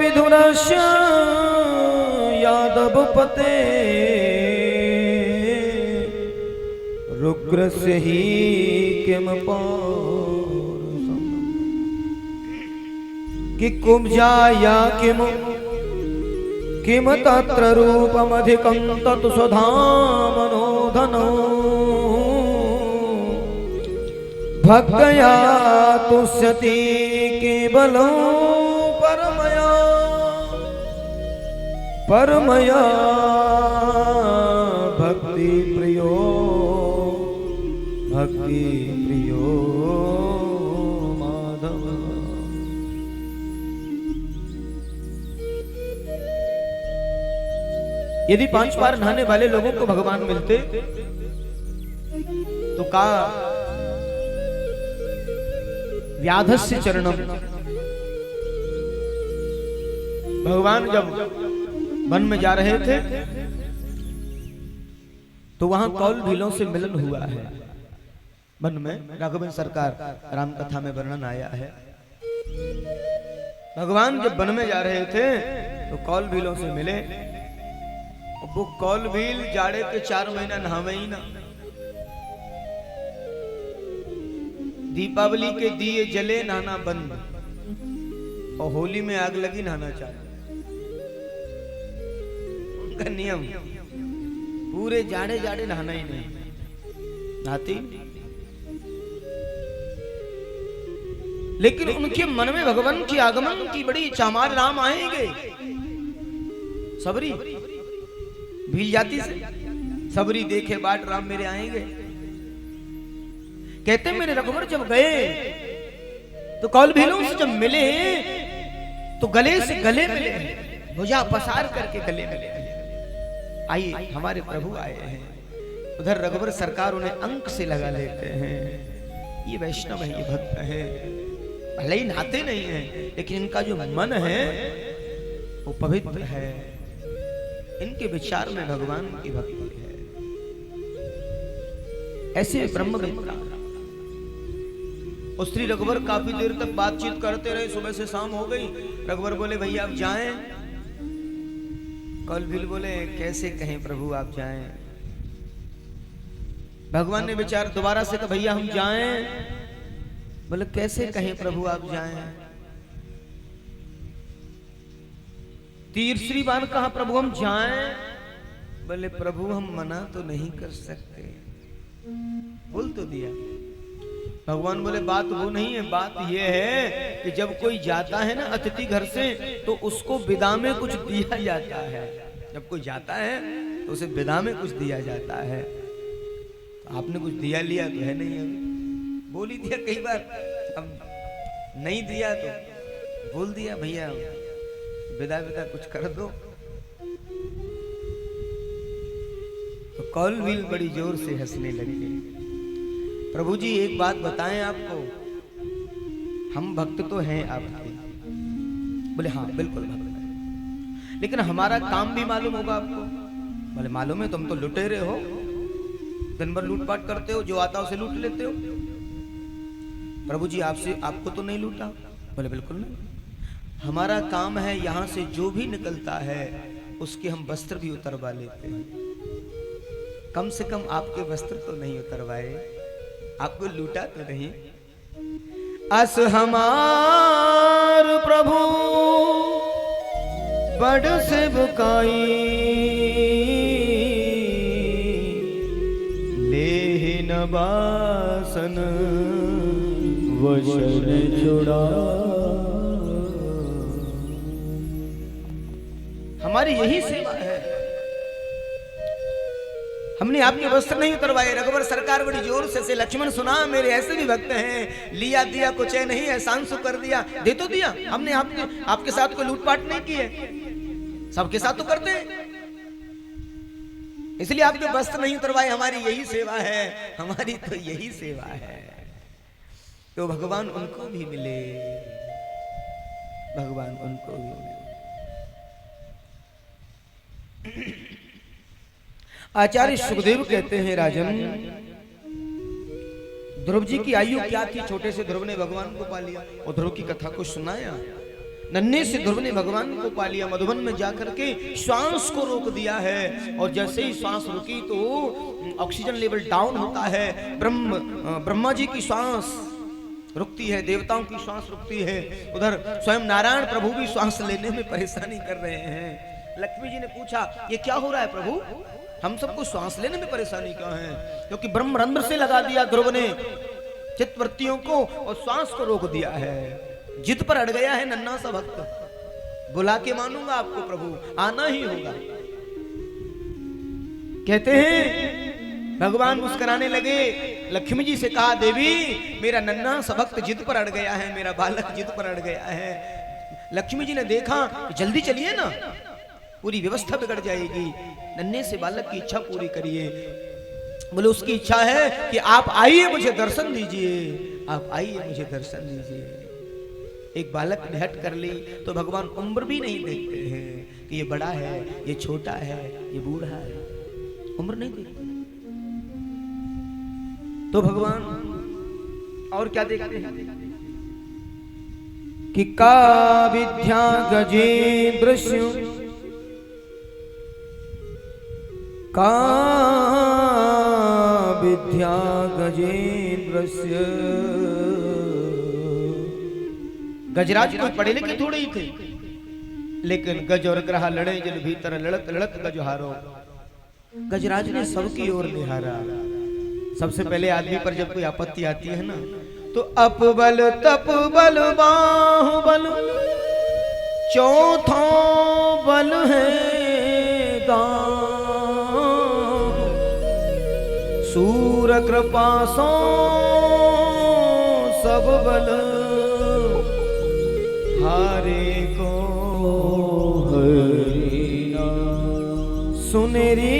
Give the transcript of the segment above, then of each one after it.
विधुरस्य यादव पते रुग्रस्य ही किम पौरुषम् कि कुब्जाया किम तत्र रूपमधिकं तत् स्वधामनोधनो भक्तया तुष्यति केवलं परमया भक्ति प्रियो माधव। यदि 5 बार नहाने वाले लोगों को भगवान मिलते तो का व्याधस्य चरणम। भगवान जब वन में जा रहे थे तो वहां कौल भीलों से मिलन हुआ है। वन में राघवेंद्र सरकार राम कथा में वर्णन आया है। भगवान जब वन में जा रहे थे तो कौल भीलों से मिले। वो कौल भील जाड़े के 4 महीना नहावे ही ना। दीपावली के दिए जले नहाना बंद और होली में आग लगी नहाना चालू। उनका नियम पूरे जाड़े जाड़े नहाना ही नहीं। नहाती लेकिन उनके मन में भगवान की आगमन की बड़ी चामार राम आएंगे। सबरी भील जाती से सबरी देखे बाट राम मेरे आएंगे। कहते मेरे रघुवर जब गए तो कौल भीलों से जब मिले तो गले से गले मिले, भुजा पसार करके गले मिले। आइए हमारे प्रभु आए हैं। उधर रघुवर सरकार उन्हें अंक से लगा लेते हैं। ये वैष्णव है, ये भक्त है, भले ही नहाते नहीं है लेकिन इनका जो मन है वो पवित्र है। इनके विचार में भगवान की भक्ति है। ऐसे ब्रह्मविद्ता और श्री रघुवर काफी देर तक बातचीत करते रहे। सुबह से शाम हो गई। रघुवर बोले भैया आप जाएं। कौल भील बोले कैसे कहें प्रभु आप जाएं। भगवान ने विचार दोबारा से कहा भैया हम जाएं। बोले कैसे कहें प्रभु आप जाएं। तीसरी बार कहा प्रभु हम जाएं। बोले प्रभु हम मना तो नहीं कर सकते। बोल तो दिया। भगवान बोले बात वो नहीं है, बात ये है कि जब कोई जाता है ना अतिथि घर से तो उसको विदा में कुछ दिया जाता है। जब कोई जाता है तो उसे विदा में कुछ दिया जाता है। तो आपने कुछ दिया लिया तो है नहीं। अभी बोल ही दिया कई बार, अब नहीं दिया तो बोल दिया भैया विदा विदा कुछ कर दो। तो कौल भील बड़ी जोर से हंसने लगे। प्रभु जी एक बात बताएं आपको, हम भक्त तो हैं आपके। बोले हाँ बिल्कुल भक्त है, लेकिन हमारा काम भी मालूम होगा आपको। बोले मालूम है, तुम तो लुटेरे हो, दिन भर लूटपाट करते हो, जो आता है उसे लूट लेते हो। प्रभु जी आपको तो नहीं लूटा। बोले बिल्कुल नहीं, हमारा काम है यहाँ से जो भी निकलता है उसके हम वस्त्र भी उतरवा लेते हैं। कम से कम आपके वस्त्र तो नहीं उतरवाए, आपको लूटा तो नहीं। अस हमार प्रभु बड़ सेवकाई लेहि न बासन वचन छुड़ा। हमारी यही सेवा है। हमने आपके वस्त्र नहीं उतरवाए। रघुवर सरकार बड़ी जोर से लक्ष्मण सुना मेरे ऐसे भी भक्त हैं, लिया दिया कुछ है नहीं, एहसान सु कर दिया, दे तो दिया। हमने आपके साथ कोई लूटपाट नहीं की है, सबके साथ तो करते हैं, इसलिए आपके वस्त्र नहीं उतरवाए। हमारी यही सेवा है, हमारी तो यही सेवा है। तो भगवान उनको भी मिले, भगवान उनको भी मिले। आचार्य सुखदेव कहते हैं राजन, ध्रुव जी की आयु क्या थी? छोटे से ध्रुव ने भगवान को पा लिया और ध्रुव की कथा को सुनाया। नन्हे से ध्रुव ने भगवान को पा लिया, मधुबन में जाकर के श्वास को रोक दिया है। और जैसे ही श्वास रुकी तो ऑक्सीजन लेवल डाउन होता है। ब्रह्मा जी की श्वास रुकती है, देवताओं की श्वास रुकती है। उधर स्वयं नारायण प्रभु भी श्वास लेने में परेशानी कर रहे हैं। लक्ष्मी जी ने पूछा ये क्या हो रहा है प्रभु, हम सबको श्वास लेने में परेशानी क्यों है? क्योंकि ब्रह्मरंध्र से लगा दिया ध्रुव ने चित्तवृत्तियों को और श्वास को रोक दिया है। जिद पर अड़ गया है नन्हा सा भक्त। बुला के मानूंगा आपको प्रभु, आना ही होगा। कहते हैं भगवान मुस्कुराने लगे। लक्ष्मी जी से कहा देवी मेरा नन्हा सा भक्त जिद पर अड़ गया है, मेरा बालक जिद पर अड़ गया है। लक्ष्मी जी ने देखा जल्दी चलिए ना, पूरी व्यवस्था बिगड़ जाएगी। नन्हे से बालक की इच्छा पूरी करिए। बोले उसकी इच्छा है कि आप आइए मुझे दर्शन दीजिए, आप आइए मुझे दर्शन दीजिए। एक बालक ने हट कर ली तो भगवान उम्र भी नहीं देखते हैं कि ये बड़ा है, ये छोटा है, ये बूढ़ा है, उम्र नहीं देखते। तो भगवान और क्या देखते हैं कि का विद्या गजेंद्रस्य, का विद्या गजेंद्रस्य। गजराज कोई पढ़े लिखे थोड़े ही थे, लेकिन गज और ग्रह लड़े जल भीतर लड़त लड़त गज हारो। गजराज ने सबकी ओर निहारा। सबसे पहले आदमी पर जब कोई आपत्ति आती है ना तो अप बल तप बल बाहुबल चौथा बल है दान, सूर कृपा सो सब बल हारे को हरिना। सुनेरी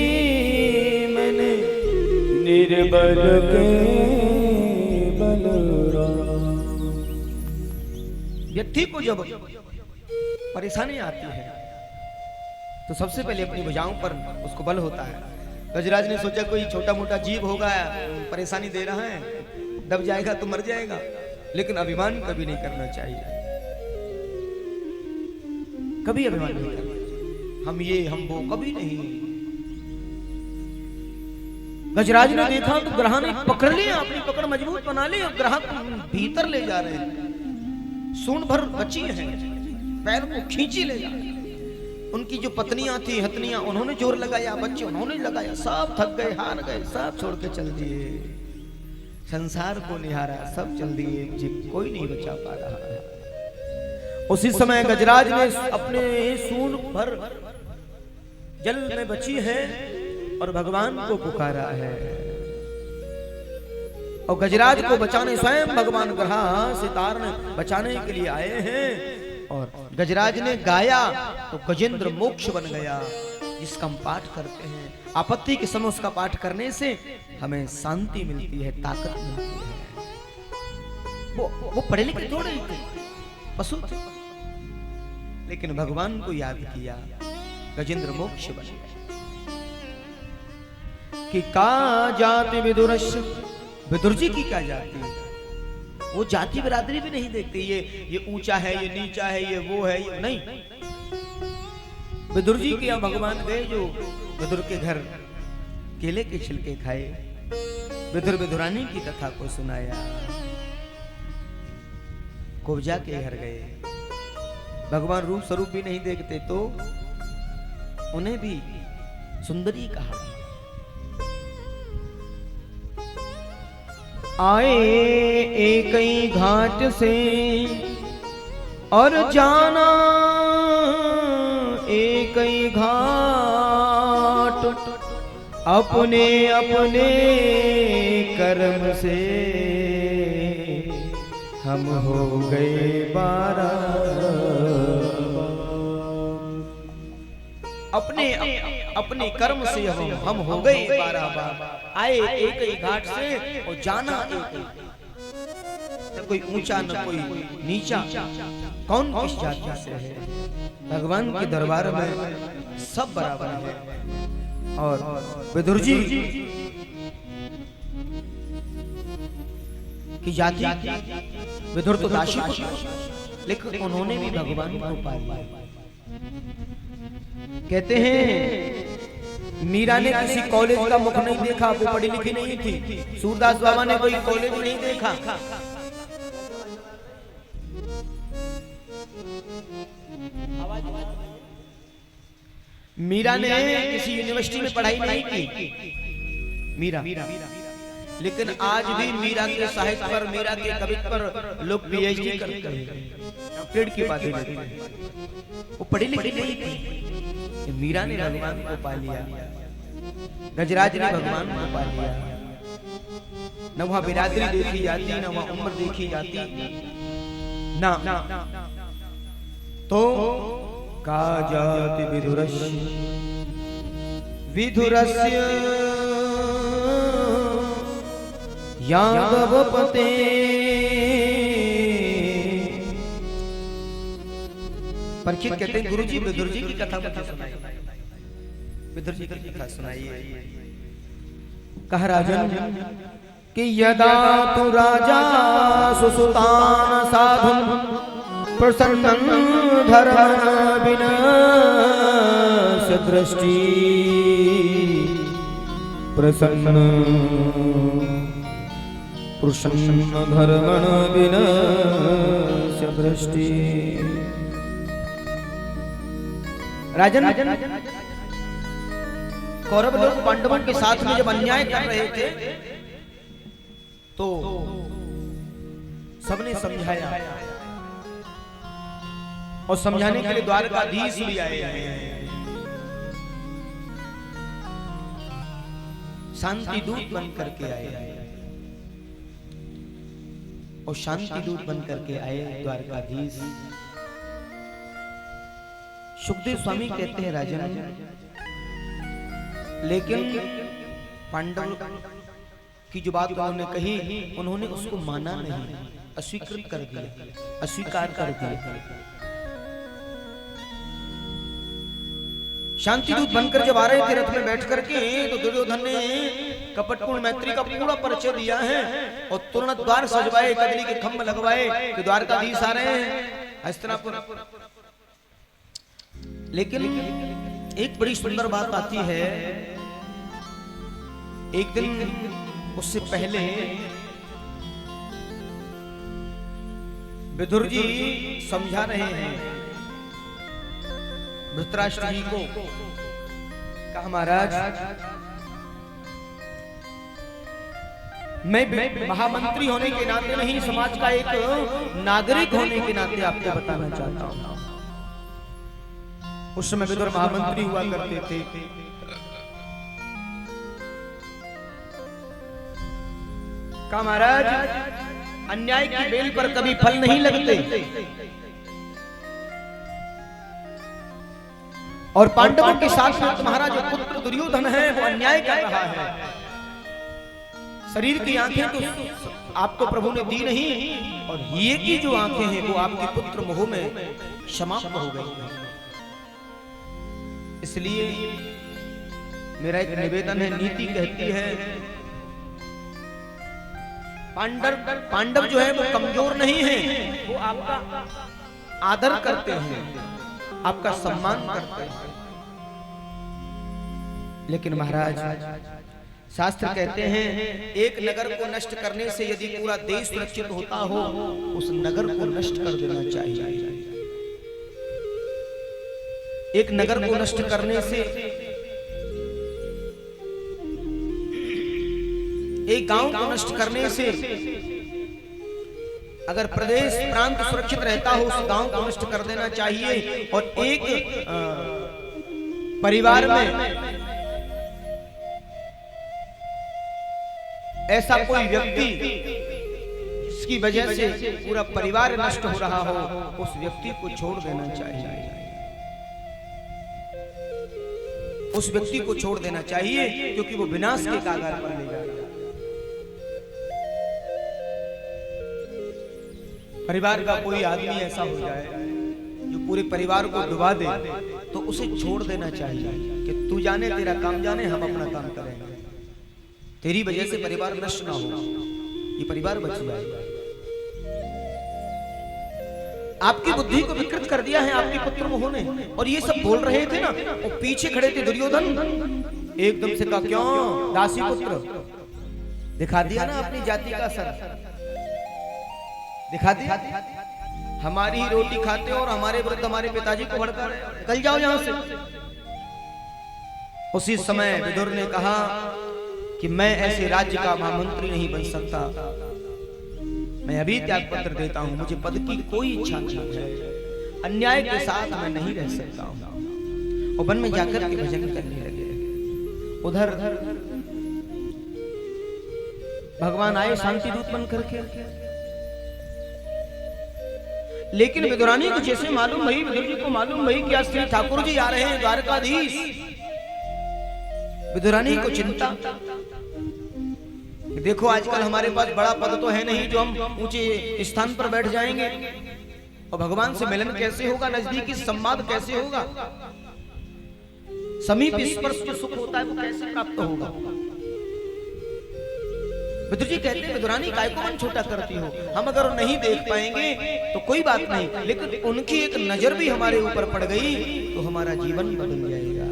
मैंने निर्बल के बलराम। व्यक्ति को जब परेशानी आती है तो सबसे पहले अपनी भुजाओं पर उसको बल होता है। गजराज ने सोचा कोई छोटा मोटा जीव होगा परेशानी दे रहा है, दब जाएगा तो मर जाएगा, लेकिन अभिमान कभी नहीं करना चाहिए, कभी अभिमान नहीं करना चाहिए। हम ये हम वो कभी नहीं। गजराज ने देखा तो ग्रह ने पकड़ लिया, अपनी पकड़ मजबूत बना ली और ग्रह को भीतर ले जा रहे हैं। सूंड भर बची है, पैर को खींची ले जा रहे। उनकी जो पत्नियां थी हथनियां, उन्होंने जोर लगाया, बच्चे उन्होंने लगाया, सब थक गए, हार गए, सब छोड़ के चल दिए। संसार को निहारा, सब चल दिए, मुझे कोई नहीं बचा पा रहा है। उसी समय गजराज ने अपने सूंड भर जल में बची है और भगवान को पुकारा है। और गजराज को बचाने स्वयं भगवान ग्रह सितार ने बचाने के लिए आए हैं। और गजराज ने गाया तो गजेंद्र मोक्ष बन गया, जिसका हम पाठ करते हैं। आपत्ति के समय उसका पाठ करने से हमें शांति मिलती है, ताकत मिलती है। वो पढ़े लिखे थोड़े ही थे, पशु थे, लेकिन भगवान को याद किया, गजेंद्र मोक्ष बन गया। कि का जाति विदुरस्य, विदुर जी की क्या जाति, वो जाति बिरादरी भी नहीं देखते। ये ऊंचा है, ये नीचा है, ये वो है, ये नहीं। विदुर जी के यहाँ भगवान गए, जो विदुर के घर केले के छिलके खाए, विदुर विदुरानी की कथा को सुनाया। कुब्जा के घर गए, भगवान रूप स्वरूप भी नहीं देखते तो उन्हें भी सुंदरी कहा। आए एक ही घाट से और जाना एक ही घाट, अपने अपने कर्म से हम हो गए 12। अपने कर्म से हम हो गए 12 बार। आए एक ही घाट से और जाना एक ही। न कोई ऊंचा न कोई नीचा, कौन किस जाति से है। भगवान के दरबार में सब बराबर है। और विदुर जी की जाति, विदुर तो दासी, लेकिन उन्होंने भी भगवान को पा लिया। कहते हैं मीरा ने किसी कॉलेज का मुख नहीं देखा, वो पढ़ी लिखी नहीं थी। सूरदास बाबा ने कोई कॉलेज नहीं देखा। मीरा ने किसी यूनिवर्सिटी में पढ़ाई नहीं की, मीरा। लेकिन आज भी मीरा के साहित्य पर, मीरा के कवित्व पर लोग पीएचडी करते हैं, पेड़ की बातें करते हैं। वो पढ़ी लिखी नहीं थी, मीरा ने भगवान को पा लिया, गजराज ने भगवान को पा लिया। न वहां बिरादरी देखी जाती, न वहां उम्र देखी जाती, ना तो का जाति विधुरस्य यादवपते। परीक्षित कहते हैं गुरुजी विदुर जी की कथा मुझे सुनाइए, विदुर जी की कथा सुनाइए। कहा राजन कि यदा तु राजा सुसुतान साधुं प्रसन्नं धर्मं विनाश दृष्टि प्रसन्न धर्मं विनाश दृष्टि। राजन कौरव लोग पांडवों के साथ में जब अन्याय कर रहे थे तो सबने समझाया, और समझाने के लिए द्वारकाधीश भी आए हैं। शांति दूत बन करके आए हैं, और शांति दूत बन करके आए द्वारकाधीश। सुखदेव स्वामी कहते हैं राजन, लेकिन पांडव की जो बात उन्होंने कही, उन्होंने उसको माना नहीं, अस्वीकृत कर दिया, अस्वीकार कर दिया। शांतिदूत बनकर जब आ रहे थे रथ में बैठ करके, तो दुर्योधन ने कपटपूर्ण मैत्री का पूरा परिचय दिया है, और तुरंत द्वार सजवाए, कजली के खंभ लगवाए कि द्वारकाधीश आ रहे हैं हस्तिनापुर। लेकिन एक बड़ी सुंदर बात आती है। एक दिन उससे पहले विदुर जी समझा रहे हैं धृतराष्ट्र जी को। कहा महाराज, मैं महामंत्री होने के नाते नहीं, समाज का एक नागरिक होने के नाते आपको बताना चाहता हूं। उस समय विदुर महामंत्री हुआ करते थे। कहा महाराज, अन्याय की बेल पर कभी फल नहीं लगते, और पांडवों के साथ में तुम्हारा जो पुत्र दुर्योधन है वो अन्याय कर रहा है। शरीर की आंखें तो आपको प्रभु ने दी नहीं, और ये की जो आंखें हैं वो आपके पुत्र मोह में समाप्त हो गई। इसलिए मेरा एक निवेदन है, नीति कहती है पांडव जो है वो कमजोर नहीं है, वो आपका आदर करते हैं, आपका सम्मान करते हैं। लेकिन महाराज, शास्त्र कहते हैं एक नगर को नष्ट करने से यदि पूरा देश सुरक्षित होता हो, उस नगर को नष्ट कर देना चाहिए। एक नगर को नष्ट करने से, एक गांव को नष्ट करने से, अगर प्रदेश प्रांत सुरक्षित रहता हो, उस गांव को नष्ट कर देना चाहिए। और एक परिवार में ऐसा कोई व्यक्ति जिसकी वजह से पूरा परिवार नष्ट हो रहा हो, उस व्यक्ति को छोड़ देना चाहिए, उस व्यक्ति को छोड़ देना चाहिए, क्योंकि वो विनाश के कागार पर ले जाएगा। परिवार का कोई आदमी ऐसा हो जाए जो पूरे परिवार को डुबा दे, तो उसे छोड़ देना चाहिए कि तू जाने, तेरा काम जाने, हम अपना काम करेंगे। तेरी वजह से परिवार नष्ट ना हो, ये परिवार बच जाए। आपकी बुद्धि को विकृत कर दिया है आपके पुत्र मोह ने। और ये सब बोल रहे थे ना, और पीछे खड़े थे दुर्योधन, एकदम से कहा क्यों दासी पुत्र, दिखा दिया ना अपनी जाति का सर, दिखा दिया। हमारी ही रोटी खाते हो और हमारे विरुद्ध हमारे पिताजी को भड़का रहे, निकल जाओ यहां से। उसी समय विदुर ने कहा कि मैं ऐसे राज्य का महामंत्री नहीं बन सकता, मैं अभी त्याग पत्र देता हूं, मुझे पद की कोई इच्छा नहीं है, अन्याय के साथ मैं नहीं रह सकता हूं। और वन में जाकर के भजन करने लगे। उधर भगवान आए शांति दूत बन करके, लेकिन विदुरानी को जैसे मालूम भई, विदुर जी को मालूम भई कि श्री ठाकुर जी आ रहे हैं द्वारकाधीश, विदुरानी को चिंता, देखो आजकल हमारे पास बड़ा पद तो है नहीं जो हम ऊंचे स्थान पर बैठ जाएंगे, और भगवान से मिलन कैसे होगा, नजदीकी संवाद कैसे होगा, समीप स्पर्श जो सुख होता है वो कैसे प्राप्त होगा। विदुर जी कहते हैं विदुरानी काय को मन छोटा करती हो, हम अगर नहीं देख पाएंगे तो कोई बात नहीं, लेकिन उनकी एक नजर भी हमारे ऊपर पड़ गई तो हमारा जीवन बदल जाएगा,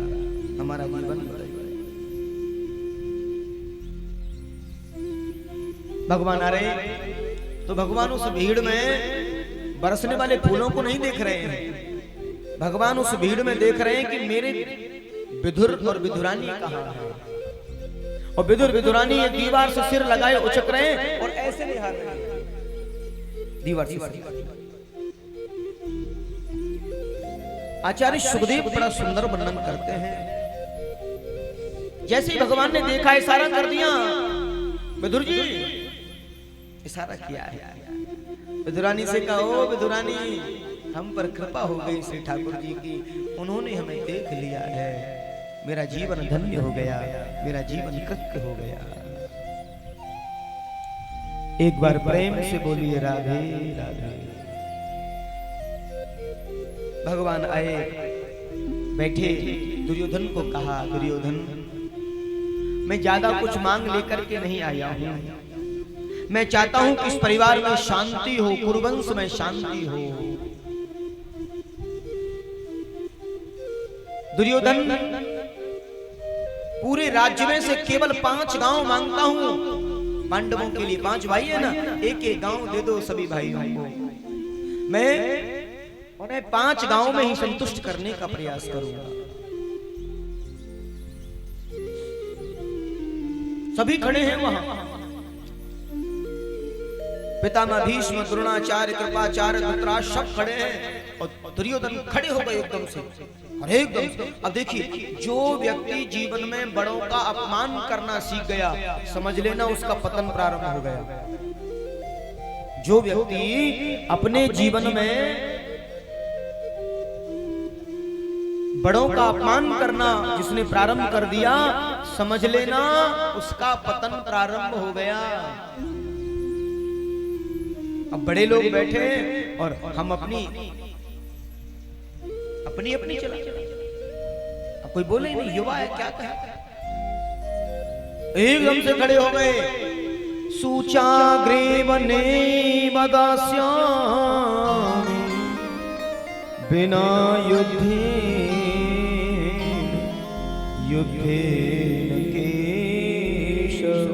हमारा जीवन बदल जाएगा। भगवान आ रहे हैं तो भगवान उस भीड़ में बरसने वाले फूलों को नहीं देख रहे हैं, भगवान उस भीड़ में देख रहे हैं कि मेरे विदुर और विदुरानी कहां है। और विदुर विदुरानी एक दीवार से सिर लगाए उचक रहे हैं और ऐसे निहार रहे हैं दीवार से। आचार्य सुखदेव बड़ा सुंदर वर्णन करते हैं, जैसे भगवान ने देखा इशारा कर दिया, विदुर जी इशारा किया है, विदुरानी से कहो विदुरानी हम पर कृपा हो गई श्री ठाकुर जी की, उन्होंने हमें देख लिया है, मेरा जीवन धन्य हो गया, मेरा जीवन कृत्य हो गया। एक बार प्रेम से बोलिए राधे राधे। भगवान आए, बैठे, दुर्योधन को कहा दुर्योधन मैं ज्यादा कुछ मांग लेकर के नहीं आया हूं, मैं चाहता हूं कि इस परिवार में शांति हो, कुरुवंश में शांति हो। दुर्योधन पूरे राज्य में से केवल 5 गांव मांगता हूं, पांडवों के लिए 5 भाई है ना, एक एक गांव दे दो सभी भाइयों को, मैं उन्हें 5 गांव में ही संतुष्ट करने का प्रयास करूंगा। सभी खड़े हैं वहां, पितामह भीष्म, द्रोणाचार्य, कृपाचार्य, धृतराष्ट्र सब खड़े हैं, और दुर्योधन खड़े हो गए एकदम से, और एकदम से। अब देखिए, जो व्यक्ति जीवन में बड़ों का अपमान करना सीख गया, समझ लेना उसका पतन प्रारंभ हो गया। जो व्यक्ति अपने जीवन में बड़ों का अपमान करना जिसने प्रारंभ कर दिया, समझ लेना उसका पतन प्रारंभ हो गया। अब बड़े लोग बैठे और हम अपनी चला, अब कोई बोले ही नहीं, युवा है क्या कहे, एकदम से खड़े हो गए। सूचाग्रेवने मदास्यामि बिना युद्धे केशव,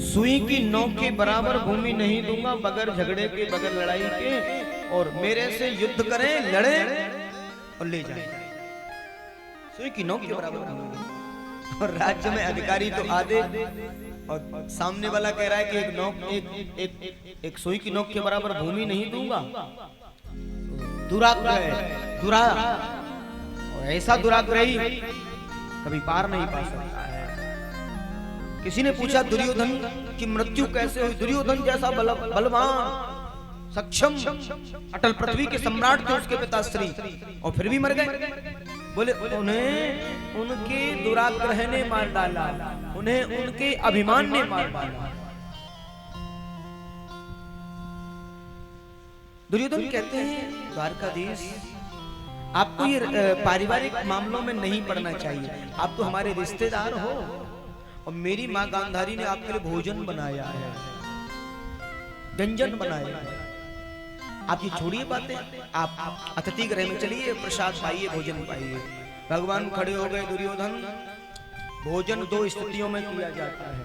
सुई की नोक के बराबर भूमि नहीं दूंगा बगैर झगड़े के, बगैर लड़ाई के, और मेरे से युद्ध करें, लड़े और ले जाए, सुई की नोक के बराबर भूमि। और राज्य में अधिकारी तो आधे, और सामने वाला कह रहा है कि एक नोक एक सुई की नोक के बराबर भूमि नहीं दूंगा। दुराग्रह, और ऐसा दुराग्रही कभी पार नहीं पा सकता है। किसी ने पूछा दुर्योधन की मृत्यु कैसे हुई? दुर्योधन जैसा बलवान, सक्षम, अटल पृथ्वी के सम्राट थे उसके पिताश्री, और फिर भी मर गए। बोले उन्हें उनके दुराग्रह ने मार डाला, उन्हें उनके अभिमान ने मार डाला। दुर्योधन कहते हैं द्वारकाधीश, आपको ये पारिवारिक मामलों में नहीं पड़ना चाहिए, आप तो हमारे रिश्तेदार हो, और मेरी माँ गांधारी ने आपके लिए भोजन बनाया है, व्यंजन बनाया है, आप ये छोड़िए बातें, आप अतिथि गृह में चलिए, प्रसाद पाइए, भोजन पाइए। भगवान खड़े हो गए, दुर्योधन भोजन दो स्थितियों में किया जाता है,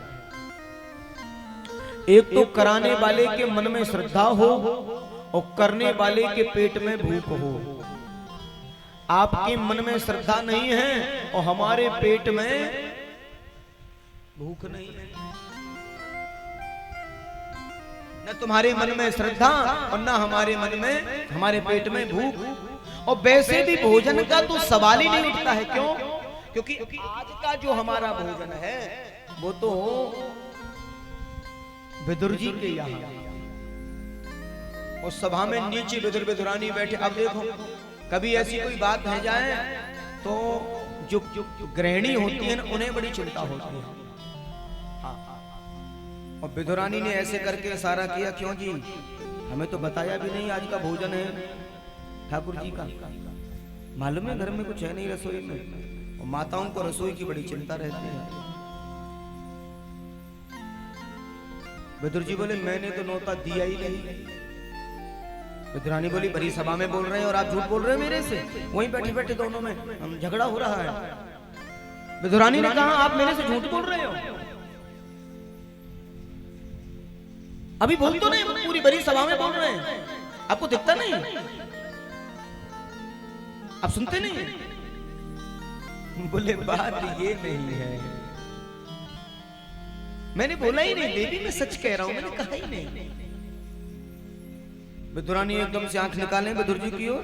एक तो कराने वाले के मन में श्रद्धा हो और करने वाले के पेट में भूख हो। आपके मन में श्रद्धा नहीं है और हमारे पेट में भूख नहीं है। न तुम्हारे मन में श्रद्धा और न हमारे मन में, हमारे पेट में भूख। और वैसे भी भोजन का तो सवाल ही नहीं उठता है। क्यों? क्योंकि आज का जो हमारा भोजन है वो तो विदुर जी के यहाँ, और सभा में नीचे विदुर विदुरानी बैठे। अब देखो, कभी ऐसी कोई बात है जाए तो जो गृहिणी होती है उन्हें बड़ी चिंता होती है। और विदुरानी ने ऐसे करके इशारा किया, क्यों जी, हमें तो बताया भी नहीं आज का भोजन है ठाकुर जी का। मालूम है घर में कुछ है नहीं रसोई में, और माताओं को रसोई की बड़ी चिंता रहती है। विदुर जी बोले, मैंने तो नौता दिया ही नहीं। विदुरानी बोली, बड़ी सभा में बोल रहे हैं और आप झूठ बोल रहे हैं मेरे से। वहीं बैठे बैठे दोनों में हम झगड़ा हो रहा है। विदुरानी ने कहा, आप मेरे से झूठ बोल रहे हो। अभी बोल तो नहीं, पूरी बड़ी सभा में बोल रहे हैं, आपको दिखता नहीं, आप सुनते नहीं। बोले, बात ये नहीं है, मैंने बोला ही नहीं देवी, मैं सच कह रहा हूं, मैंने कहा ही नहीं। विदुरानी एकदम से आंख निकाले विदुर जी की ओर,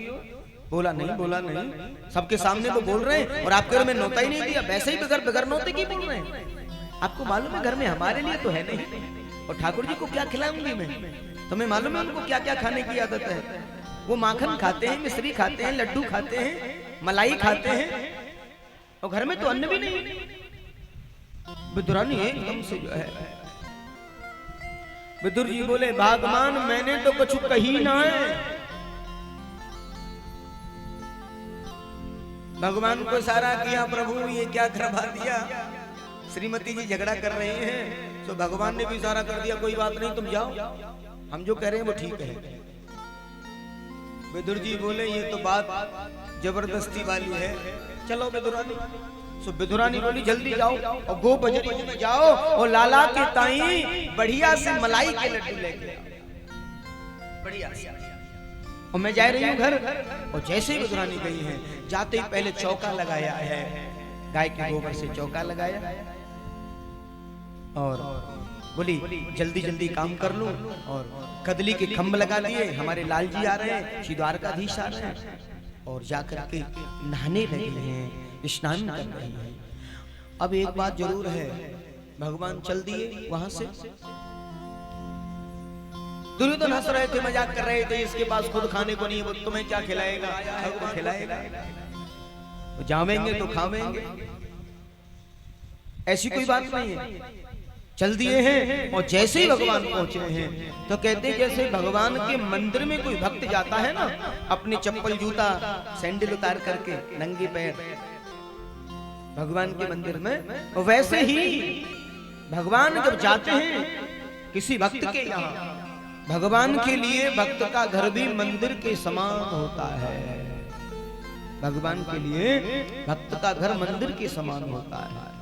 बोला नहीं, सबके सामने वो बोल रहे हैं और आप कह रहे मैं नौता ही नहीं दिया। वैसे ही बगैर नौते की बोल रहे हैं। आपको मालूम है घर में हमारे लिए तो है नहीं, और ठाकुर जी को क्या खिलाऊंगी मैं? तुम्हें मालूम है उनको क्या क्या खाने की आदत है? वो माखन खाते हैं, मिश्री खाते हैं, लड्डू खाते हैं, मलाई खाते हैं, और घर में तो अन्न भी नहीं। विदुरानी एकदम से जो है, विदुर जी बोले, भगवान मैंने तो कुछ कही ना है। भगवान को सारा किया, प्रभु ये क्या करवा दिया, श्रीमती जी झगड़ा कर रहे हैं, तो भगवान ने भी सारा कर दिया, कोई बात नहीं, तुम जाओ, हम जो कह रहे हैं वो ठीक है। विदुर जी बोले, ये तो बात जबरदस्ती वाली है, चलो विदुरानी। सो विदुरानी बोली, जल्दी जाओ और गो बजरी में जाओ और लाला के ताई बढ़िया से मलाई के लड्डू लेके आओ, बढ़िया से। और मैं जा रही हूँ घर, और जैसे ही विदुरानी गई है, जाते ही पहले चौका लगाया है, गाय के गोबर से चौका लगाया, और बोली जल्दी जल्दी काम कर लूं। और कदली के खंभ लगा दिए, हमारे लाल जी आ रहे हैं, श्री द्वारकाधीश आ रहे हैं, और जाकर के नहाने लगे हैं, स्नान कर रहे हैं। अब एक बात जरूर है, भगवान चल दिए वहां से। दुर्योधन हंस रहे थे, मजाक कर रहे थे, इसके पास खुद खाने को नहीं है, वो तुम्हें क्या खिलाएगा, सबको खिलाएगा, जावेंगे तो खावेंगे, ऐसी कोई बात नहीं है। चल दिए हैं, और जैसे ही भगवान पहुंचे हैं तो कहते हैं जैसे भगवान के मंदिर में कोई भक्त जाता है ना, अपनी चप्पल जूता सैंडल उतार करके नंगे पैर भगवान के मंदिर में, वैसे ही भगवान जब जाते हैं किसी भक्त के यहाँ, भगवान के लिए भक्त का घर भी मंदिर के समान होता है। भगवान के लिए भक्त का घर मंदिर के समान होता है।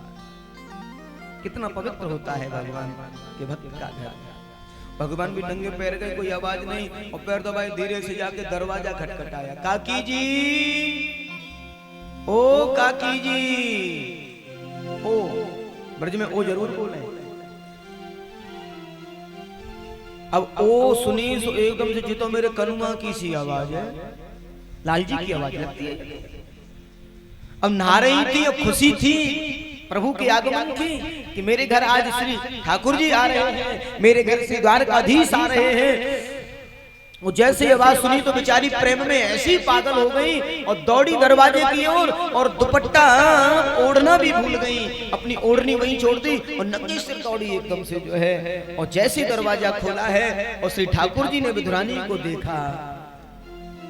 कितना पवित्र होता है भगवान के भक्त का घर। भगवान भी नंगे पैर गए, कोई आवाज नहीं, और पैर दबाए, धीरे से जाके दरवाजा खटखटाया, काकी जी, ओ काकी जी, ओ ब्रज में ओ जरूर बोले। अब ओ सुनी सो एकदम से जितो मेरे कनुआ की सी आवाज है, लाल जी की आवाज लगती है। अब नहा रही थी, अब खुशी थी, प्रभु के आगमन थी कि मेरे घर आज श्री ठाकुर जी आ रहे हैं, मेरे घर से द्वारकाधीश आ रहे हैं। वो जैसे आवाज सुनी तो बेचारी प्रेम में ऐसी पागल हो गई और दौड़ी दरवाजे की ओर, और दुपट्टा ओढ़ना भी भूल गई, अपनी ओढ़नी वहीं छोड़ दी और नंगे सिर दौड़ी एकदम से जो है। और जैसे दरवाजा खोला है और श्री ठाकुर जी ने विदुरानी को देखा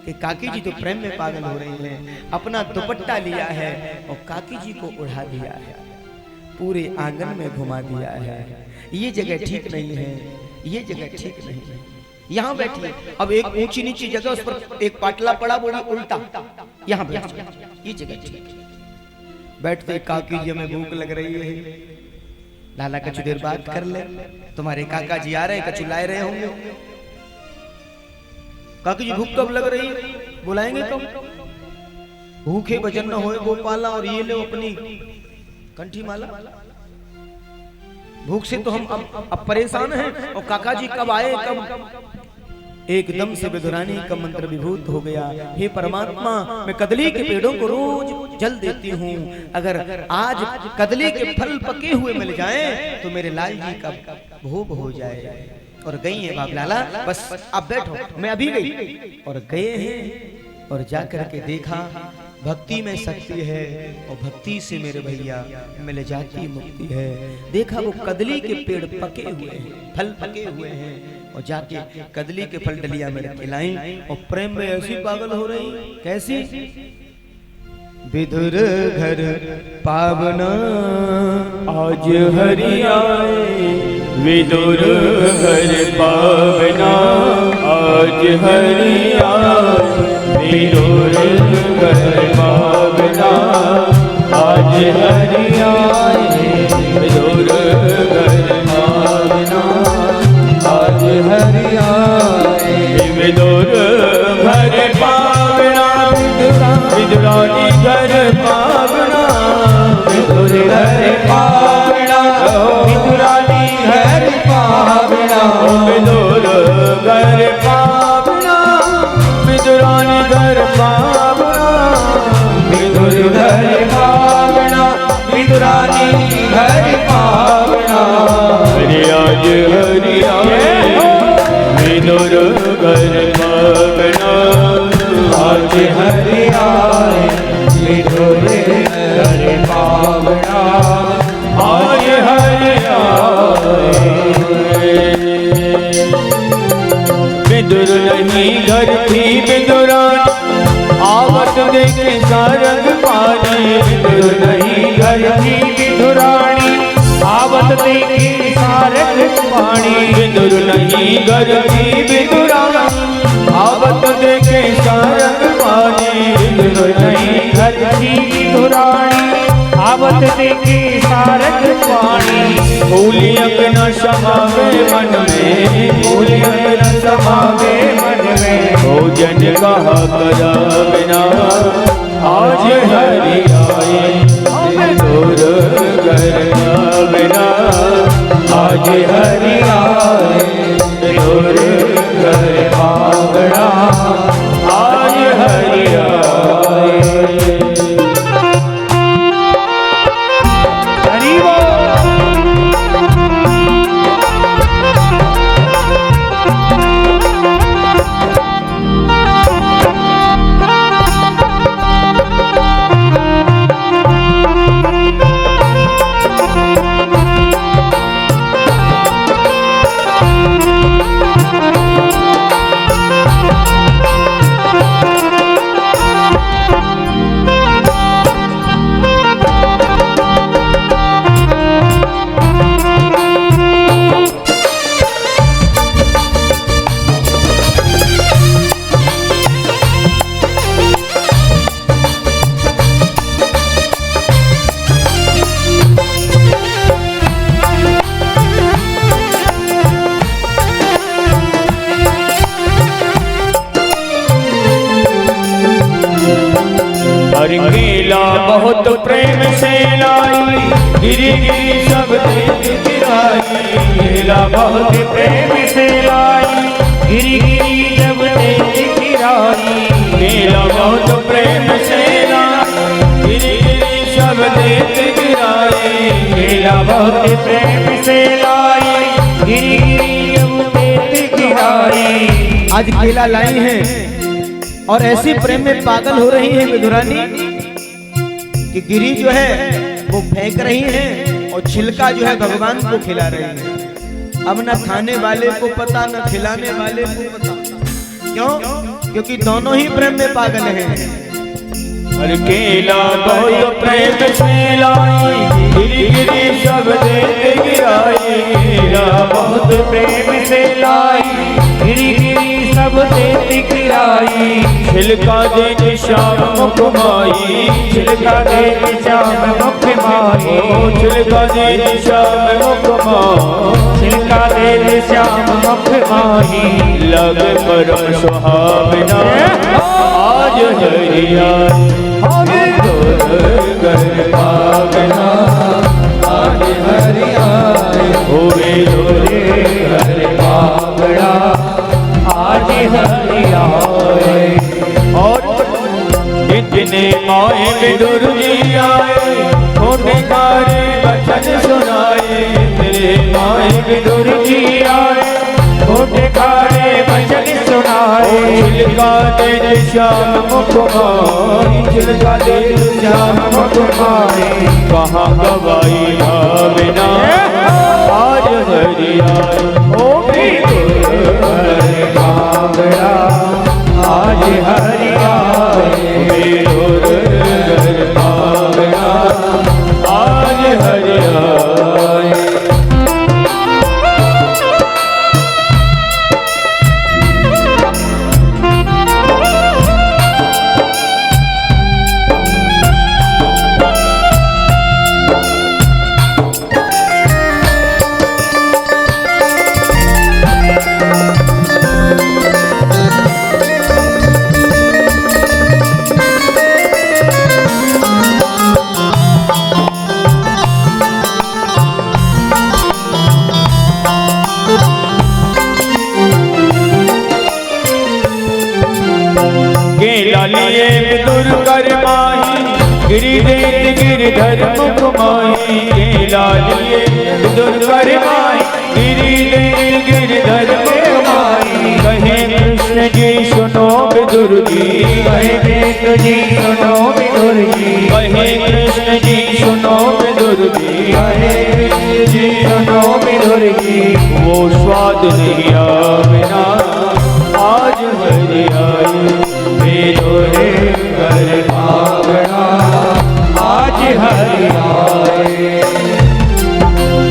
कि काकी जी तो प्रेम में पागल हो रही हैं, अपना दुपट्टा लिया है और काकी जी को उड़ा दिया है, पूरे आंगन में घुमा दिया है। ये जगह ठीक नहीं है, ये जगह ठीक नहीं है। यहाँ बैठिए। अब एक ऊंची नीची जगह, उस पर एक पाटला पड़ा, वो उल्टा, यहाँ बैठ जाइए, ये जगह ठीक। बैठते काकी जी हमें भूख लग रही है, लाला कछु देर बात कर ले, तुम्हारे काका जी आ रहे हैं, कछु लाए रहे होंगे। काकी जी भूख कब लग रही है, बुलाएंगे कब? भूखे भजन न होए गोपाला, और ये ले अपनी कंठी माला। भूख से तो हम अब परेशान हैं, और काका जी कब आए कब? एकदम से विदुरानी का मंत्र विभूत हो गया। हे परमात्मा, मैं कदली के पेड़ों को रोज जल देती हूँ, अगर आज कदली के फल पके हुए मिल जाएं तो मेरे लाल जी का भोग हो जाए। और गई है बाप लाला, बस अब बैठो, मैं अभी गई। और गए हैं और जाकर के देखा भक्ति में शक्ति है, और भक्ति से मेरे भैया मिल जाती मुक्ति है। देखा वो कदली के पेड़ पके हुए हैं, फल पके हुए हैं, और जाके कदली के फल डलिया में खिलाई, और प्रेम में ऐसी पागल हो रही। कैसी? विदुर घर पावना आज हरि आए, विदुर घर पावना आज हरि आए, विदुर घर पावना आज हरि आए, विदुर घर पावना आज हरि आए, विदुर घर पावना विदुरानी घर पावना, विदुर घर पावना विदुरानी घर पावना, विदुर घर पावना विदुरानी घर पावना, विदुर घर पावना विदुरानी घर पावना, हरि आज हरि आए, विदुर घर पावना आज हरि आए, विदुर घर पावना आज हरि आए। विदुर नहीं घर थी विदुरानी, आवत देखे सारंग पानी, विदुर नहीं घर थी विदुरानी, आवत देखे सारंग पानी, विदुर नहीं घर थी विदुरानी, आवत देखे सारंग पानी, विदुर नहीं घर थी विदुरानी, आवत देखे सारंग पानी, भूलियक न समावे मन में, भूलियक न समावे मन में, भोजन कहा करा बिना आज हरि आए, विदुर घर बिना आज हरि आए, विदुर घर पावना आज हरि आए। केला बहुत प्रेम से लाई, गिरी गिरी सब देख गिराई, केला बहुत प्रेम से लाई, गिरी गिरी जब देख गिराई, केला बहुत प्रेम से लाई, गिरी गिरी सब देख गिराई, केला बहुत प्रेम से लाई, गिरी गिरी जब देख गिराई। आज केला लाई हैं और ऐसी प्रेम में पागल हो रही है विदुरानी कि गिरी जो है वो फेंक रही है, और छिलका जो है भगवान को खिला रही है। अब न खाने वाले को पता, न खिलाने वाले को पता। क्यों? क्योंकि दोनों ही प्रेम में पागल हैं। हर केला बहुत प्रेम से लाई, गिरी गिरी सब देते गिराई। केला बहुत प्रेम से लाई, गिरी गिरी सब देते गिराई। छिलका दे श्याम मुख माई, छिलका दे श्याम मुख माई। छिलका दे श्याम मुख माई, छिलका दे श्याम मुख माई। लग परम सुहावना आज हरिया, हमें घर पावना आज हरिया। होवे दोरे घर पावना आज हरिया। और जितने आए विदुर जी आए, छोटे कारी वचन सुनाए। तेरे आए विदुर जी आए, छोटे कारी वचन सुनाए। छिलका दे श्याम मुख माई, छिलका दे श्याम मुख माई। कहाँ गवाई भावना आज हरिया। ओ भी भावना आज हरिया। भावना आज हरिया। लिए विदुर कर माही, गिरि देत गिरधर मुख माही। केला लिए विदुर कर माही, गिरि देत गिरधर मुख माही। कहे कृष्ण जी सुनो विदुर जी, कहे कृष्ण जी सुनो विदुर जी। कहे कृष्ण जी सुनो विदुर जी, कहे कृष्ण जी सुनो विदुर जी। वो स्वाद नहीं आवेना आज हरियाई। विदुर कर भावना आज हरियाई।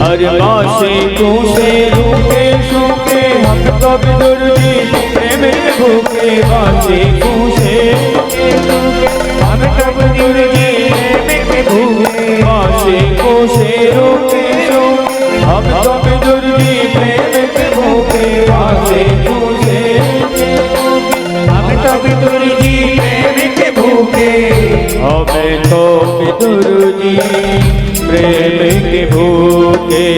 हर मासे तू से रूखे सूखे, हम तो विदुर जी प्रेम भूखे। मासे तू से रूखे सूखे, हम तो विदुर जी प्रेम भूखे। मासे तू से रूखे सूखे, हम तो विदुर जी प्रेम भूखे। मासे तू से हम तो विदुर जी प्रेम के भूखे। हमें तो विदुर जी प्रेम के भूखे।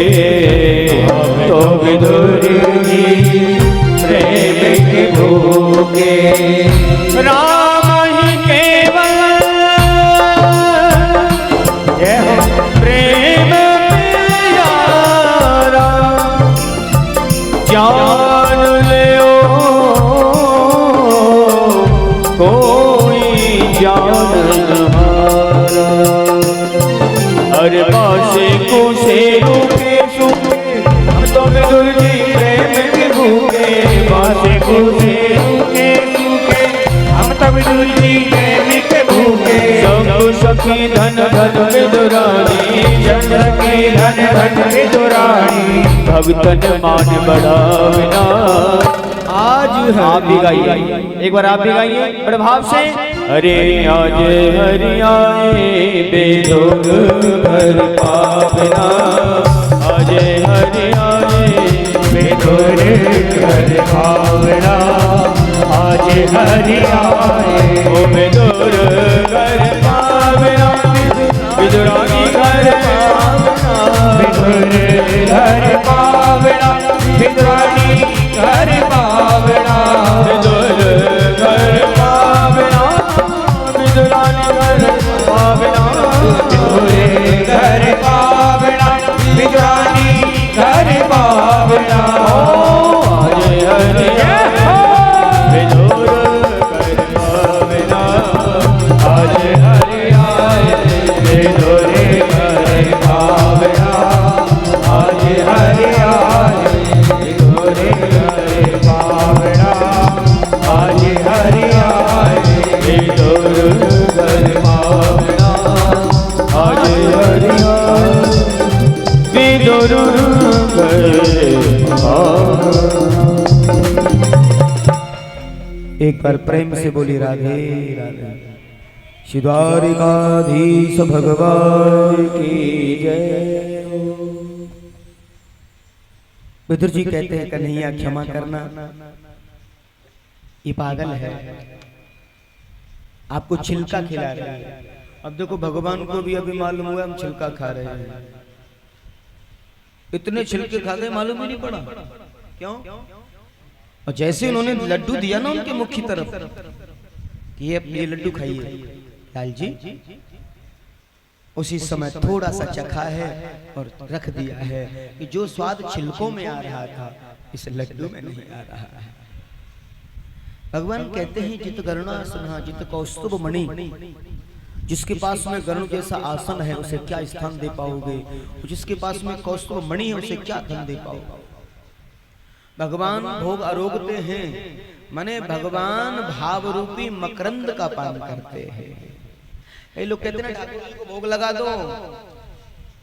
तो विदुर जी प्रेम के भूखे। राम ही केवल जय हो प्रेम प्यारा, जान ले कोई जान हारा। हर पासे को से रूखे सूखे, हम तो विदुर जी प्रेम के भूखे। पासे को से रूखे सूखे, हम तो विदुर जी प्रेम के भूखे। सब सखी धन धन विदुरानी, सब सखी धन धन विदुरानी। भगतन मान बढ़ावना आज आप भी गाइए, एक बार आप भी गाइए बड़े भाव से। अरे आज हरियाए विदुर घर पावना, आज हरियाए विदुर घर पावना, आज हरियाए ओ विदुर घर पावना। विदुरानी घर पावना, विदुर घर पावना। विदुरानी घर पावना, विदुर घर पावना। विदुरानी घर पावना, विदुर घर पावना। विदुरानी घर पावना आज हरिया। विदुर घर पावना आज हरिया। विदुर घर पावना आज हरिया। विदुर घर पावना आज हरिया। विदुर घर बार प्रेम से बोली राधे राधे। श्री द्वारिकाधीश भगवान की जय। विदुर जी कहते हैं कन्हैया क्षमा करना, ये पागल है, आपको छिलका खिला रहा है। अब देखो भगवान को भी अभी मालूम हुआ हम छिलका खा रहे हैं, इतने छिलके खा गए मालूम ही नहीं पड़ा। क्यों? और जैसे उन्होंने लड्डू दिया ना उनके मुख की तरफ कि ये लड्डू खाइए लाल जी, उसी समय थोड़ा सा चखा है और रख दिया है कि जो स्वाद छिलकों में आ रहा था इस लड्डू में नहीं आ रहा है। भगवान कहते हैं जित गरुणा सुना जित कौस्तुभ मणि, जिसके पास में गरुण जैसा आसन है उसे क्या स्थान दे पाओगे, जिसके पास में कौस्तुभ मणि है उसे क्या धन दे पाओगे। भगवान भोग आरोगते हैं, माने भगवान भाव रूपी मकरंद का पान करते हैं। ये लोग कहते हैं ना ठाकुर जी को भोग लगा दो।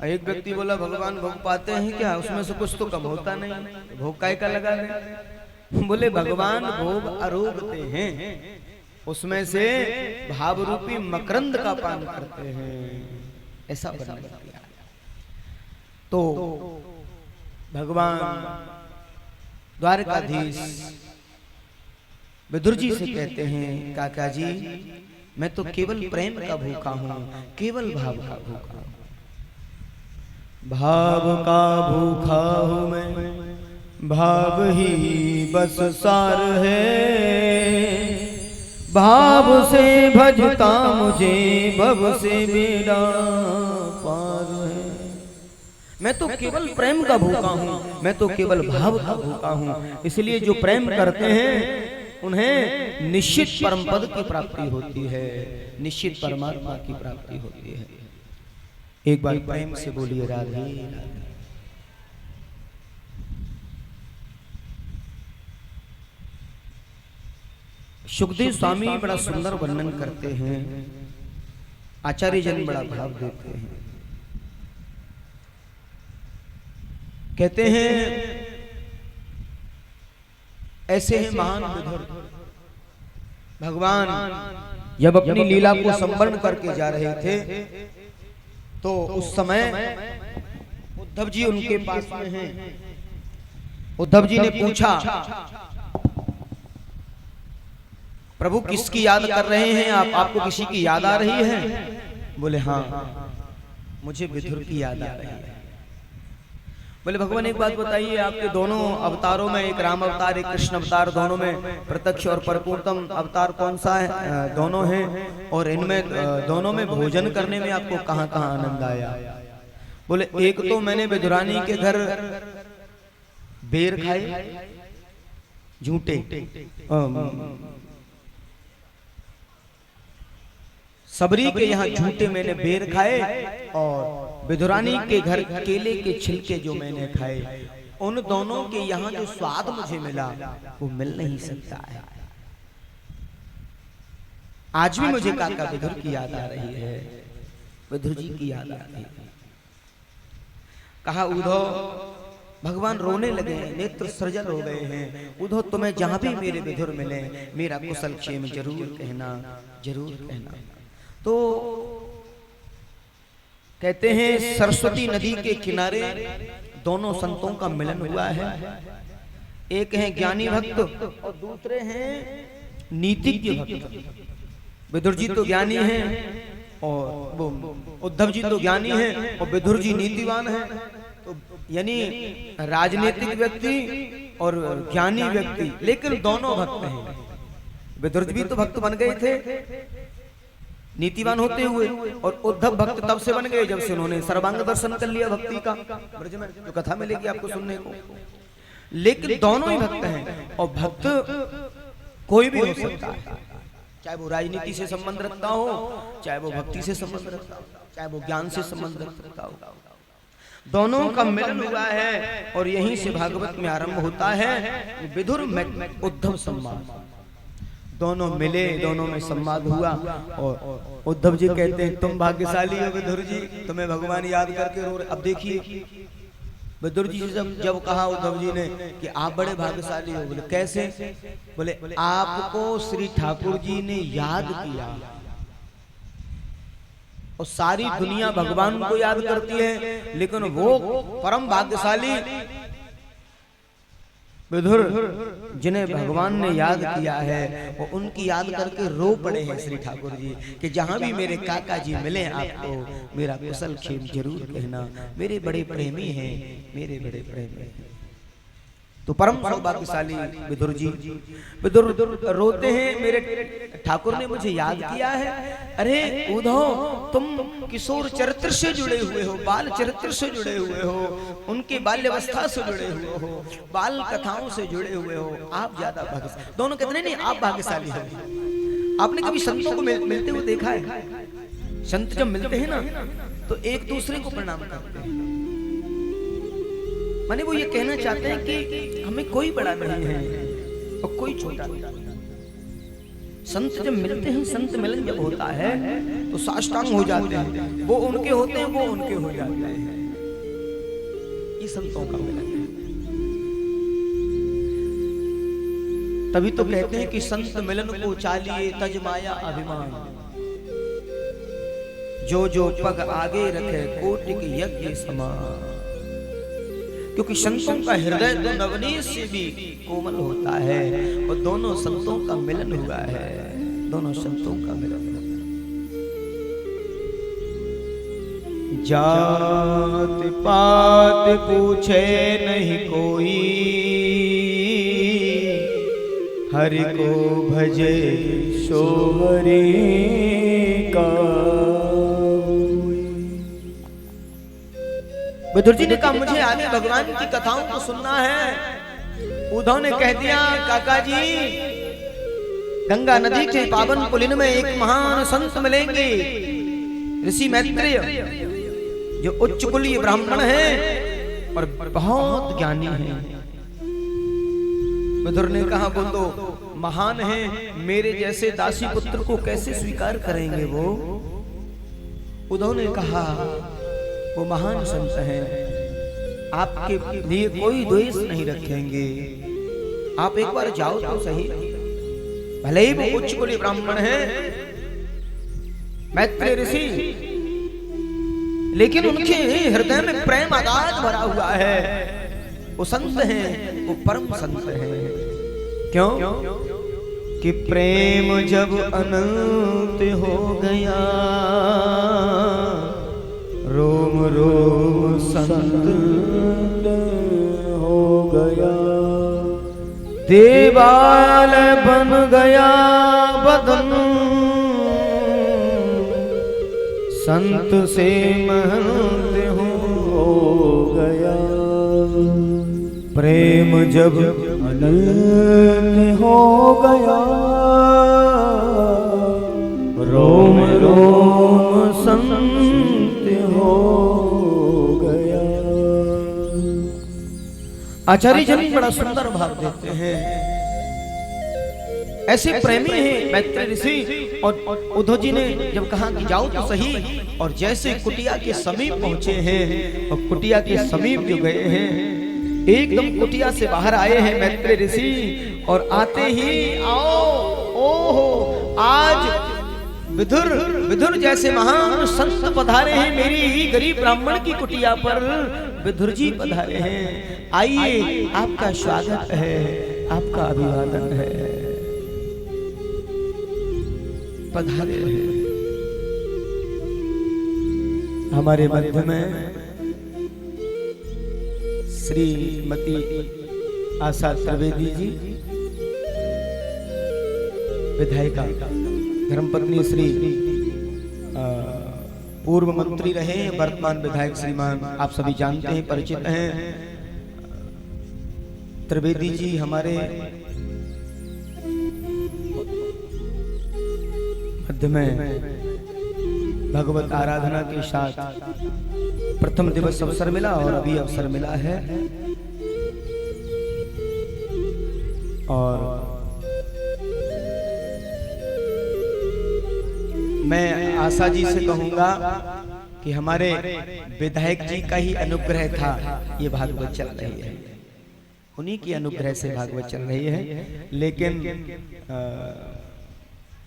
एक व्यक्ति बोला भगवान भोग पाते हैं क्या, उसमें से कुछ तो कम होता नहीं, भोग काय का लगा दे। बोले भगवान भोग आरोगते हैं, उसमें से भाव रूपी मकरंद का पान करते हैं, ऐसा वर्णन किया। तो भगवान द्वारकाधीश विदुर जी से कहते हैं काका जी मैं तो केवल प्रेम का भूखा हूं, केवल भाव का भूखा हूं, भाव का भूखा हूं मैं, भाव ही बस सार है, भाव से भजता मुझे भव से बेड़ा पार है। मैं तो केवल प्रेम का भूखा हूँ, मैं तो केवल भाव का भूखा हूँ। इसलिए जो प्रेम करते हैं उन्हें निश्चित परम पद की प्राप्ति होती है, निश्चित परमात्मा की प्राप्ति होती है। एक बार प्रेम से बोलिए राधे राधे। सुखदेव स्वामी बड़ा सुंदर वर्णन करते हैं, आचार्य जन बड़ा भाव देते हैं। कहते हैं ऐसे हैं महान विदुर, भगवान जब अपनी लीला को संवर्ण करके जा रहे थे तो उस समय उद्धव जी उनके पास में हैं। उद्धव जी ने पूछा प्रभु किसकी याद कर रहे हैं आप, आपको किसी की याद आ रही है? बोले हाँ मुझे विदुर की याद आ रही है। बोले भगवान एक बात बताइए, आपके दोनों अवतारों में, एक राम अवतार एक कृष्ण अवतार, दोनों में प्रत्यक्ष और परिपूर्णतम अवतार कौन सा है? दोनों हैं। और इनमें दोनों में भोजन करने में आपको कहाँ कहाँ आनंद आया? बोले एक तो मैंने विदुरानी के घर बेर खाए झूठे, सबरी के यहाँ झूठे मैंने बेर खाए, और विदुरानी के घर केले के छिलके जो मैंने खाए, उन दोनों के यहाँ जो स्वाद मुझे मिला वो मिल नहीं सकता है। आज भी मुझे काका विदुर की याद आ रही है, विदुर जी की याद आ रही है। कहा उद्धव भगवान रोने लगे हैं, नेत्र सृजल हो गए हैं। उद्धव तुम्हें जहां भी मेरे विदुर मिले मेरा कुशल क्षेम जरूर कहना, जरूर कहना। तो कहते हैं सरस्वती नदी के किनारे दोनों संतों का मिलन हुआ है। एक है ज्ञानी भक्त और दूसरे हैं नीतिज्ञ भक्त। विदुर जी तो ज्ञानी हैं और वो उद्धव जी तो ज्ञानी हैं और विदुर जी नीतिवान हैं। तो यानी राजनीतिक व्यक्ति और ज्ञानी व्यक्ति, लेकिन दोनों भक्त हैं। विदुर जी भी तो भक्त बन गए थे नीतिवान होते हुए, और उद्धव भक्त तब से बन गए जब से उन्होंने सर्वांग दर्शन कर लिया भक्ति का। ब्रज में जो कथा मिलेगी आपको सुनने को, लेकिन दोनों ही भक्त हैं। और भक्त कोई भी हो सकता है, चाहे वो राजनीति से संबंध रखता हो, चाहे वो भक्ति से संबंध रखता हो, चाहे वो ज्ञान से संबंध रखता हो। दोनों का मिलन हुआ है और यहीं से भागवत में आरंभ होता है विदुर उद्धव संवाद। दोनों मिले, दोनों में संवाद हुआ। और उद्धव जी कहते हैं तुम भाग्यशाली हो विदुर जी, तुम्हें भगवान याद करके रो रहे। अब देखिए विदुर जी जब कहा उद्धव जी ने कि आप बड़े भाग्यशाली हो, बोले कैसे? बोले आपको श्री ठाकुर जी ने याद किया, और सारी दुनिया भगवान को याद करती है, लेकिन वो परम भाग्यशाली विदुर जिन्हें भगवान ने याद किया है, वो उनकी याद करके रो पड़े हैं श्री ठाकुर जी कि जहां भी मेरे काका जी मिले आपको मेरा कुशल क्षेम जरूर कहना, मेरे बड़े प्रेमी हैं, मेरे बड़े प्रेमी हैं। तो परम सौभाग्यशाली विदुर जी, विदुर रोते हैं, मेरे ठाकुर ने मुझे याद किया है। अरे उद्धव, तुम किशोर चरित्र से जुड़े हुए हो, बाल चरित्र से जुड़े हुए हो, उनके बाल्यावस्था से जुड़े हुए हो, बाल कथाओं से जुड़े हुए हो, आप ज्यादा भाग्यशाली। दोनों कहते नहीं, आप भाग्यशाली हो। आपने कभी संतों को मिलते हुए देखा है? संत जब मिलते हैं ना तो एक दूसरे को प्रणाम करते हैं, माने वो ये कहना चाहते हैं कि हमें कोई बड़ा नहीं है और कोई छोटा नहीं। संत जब मिलते हैं, संत मिलन जब होता है तो साष्टांग हो जाते हैं, वो उनके होते हैं, वो उनके हो जाते हैं। ये संतों का मिलन है। तभी तो कहते हैं कि संत मिलन को चालिए तज माया अभिमान, जो जो पग आगे रखे कोटि यज्ञ समान। क्योंकि संतों का हृदय तो नवनीत से भी कोमल होता है, और दोनों संतों का मिलन हुआ है, दोनों संतों का मिलन हुआ। जात पात पूछे नहीं कोई, हरि को भजे सो हरि का। विदुर जी ने कहा मुझे आगे भगवान की कथाओं को सुनना है। उद्धव ने कह दिया काका जी, गंगा नदी के पावन पुलिन में एक महान संत मिलेंगे, ऋषि मैत्रेय, जो उच्च कुलीय ब्राह्मण हैं और बहुत ज्ञानी हैं। विदुर ने कहा वो तो महान हैं, मेरे जैसे दासी पुत्र को कैसे स्वीकार करेंगे वो? उद्धव ने कहा वो महान संत हैं, आपके लिए कोई द्वेष नहीं रखेंगे, आप एक बार जाओ तो सही। भले ही वो उच्च कुलीय ब्राह्मण हैं, मैत्रेय ऋषि, लेकिन उनके हृदय में प्रेम अगाध भरा हुआ है। वो संत हैं, वो परम संत हैं। क्यों? कि प्रेम जब अनंत हो गया, रोम रोम संत हो गया, देवाल बन गया बदन, संत से महंत हो गया। प्रेम जब अनंत हो गया, रोम रोम संत हो गया। आचार्य जन बड़ा सुंदर भाव देते हैं। ऐसे प्रेमी हैं मैत्रेय ऋषि, और उद्धव जी ने जब कहा कि जाओ तो सही, और जैसे कुटिया के समीप पहुंचे हैं, और कुटिया के समीप जो गए हैं, एकदम कुटिया से बाहर आए हैं मैत्रेय ऋषि, और आते ही आओ, ओहो, आज विदुर जैसे महान संत पधारे हैं मेरी ही गरीब ब्राह्मण की कुटिया पर। विदुर जी पधारे हैं, आइए, आपका स्वागत है, आपका अभिवादन है। पधारे हैं हमारे मध्य में श्रीमती आशा त्रिवेदी जी, विधायिका, धर्मपत्नी, श्री पूर्व मंत्री रहे, वर्तमान विधायक श्रीमान आप सभी जानते हैं, परिचित हैं। त्रिवेदी जी हमारे मध्य में भगवत आराधना के साथ प्रथम दिवस अवसर मिला, और अभी अवसर मिला है। और मैं आशा जी से कहूंगा कि हमारे विधायक जी का ही अनुग्रह था ये भागवत चल रही है, उन्हीं की अनुग्रह से भागवत चल रही है। लेकिन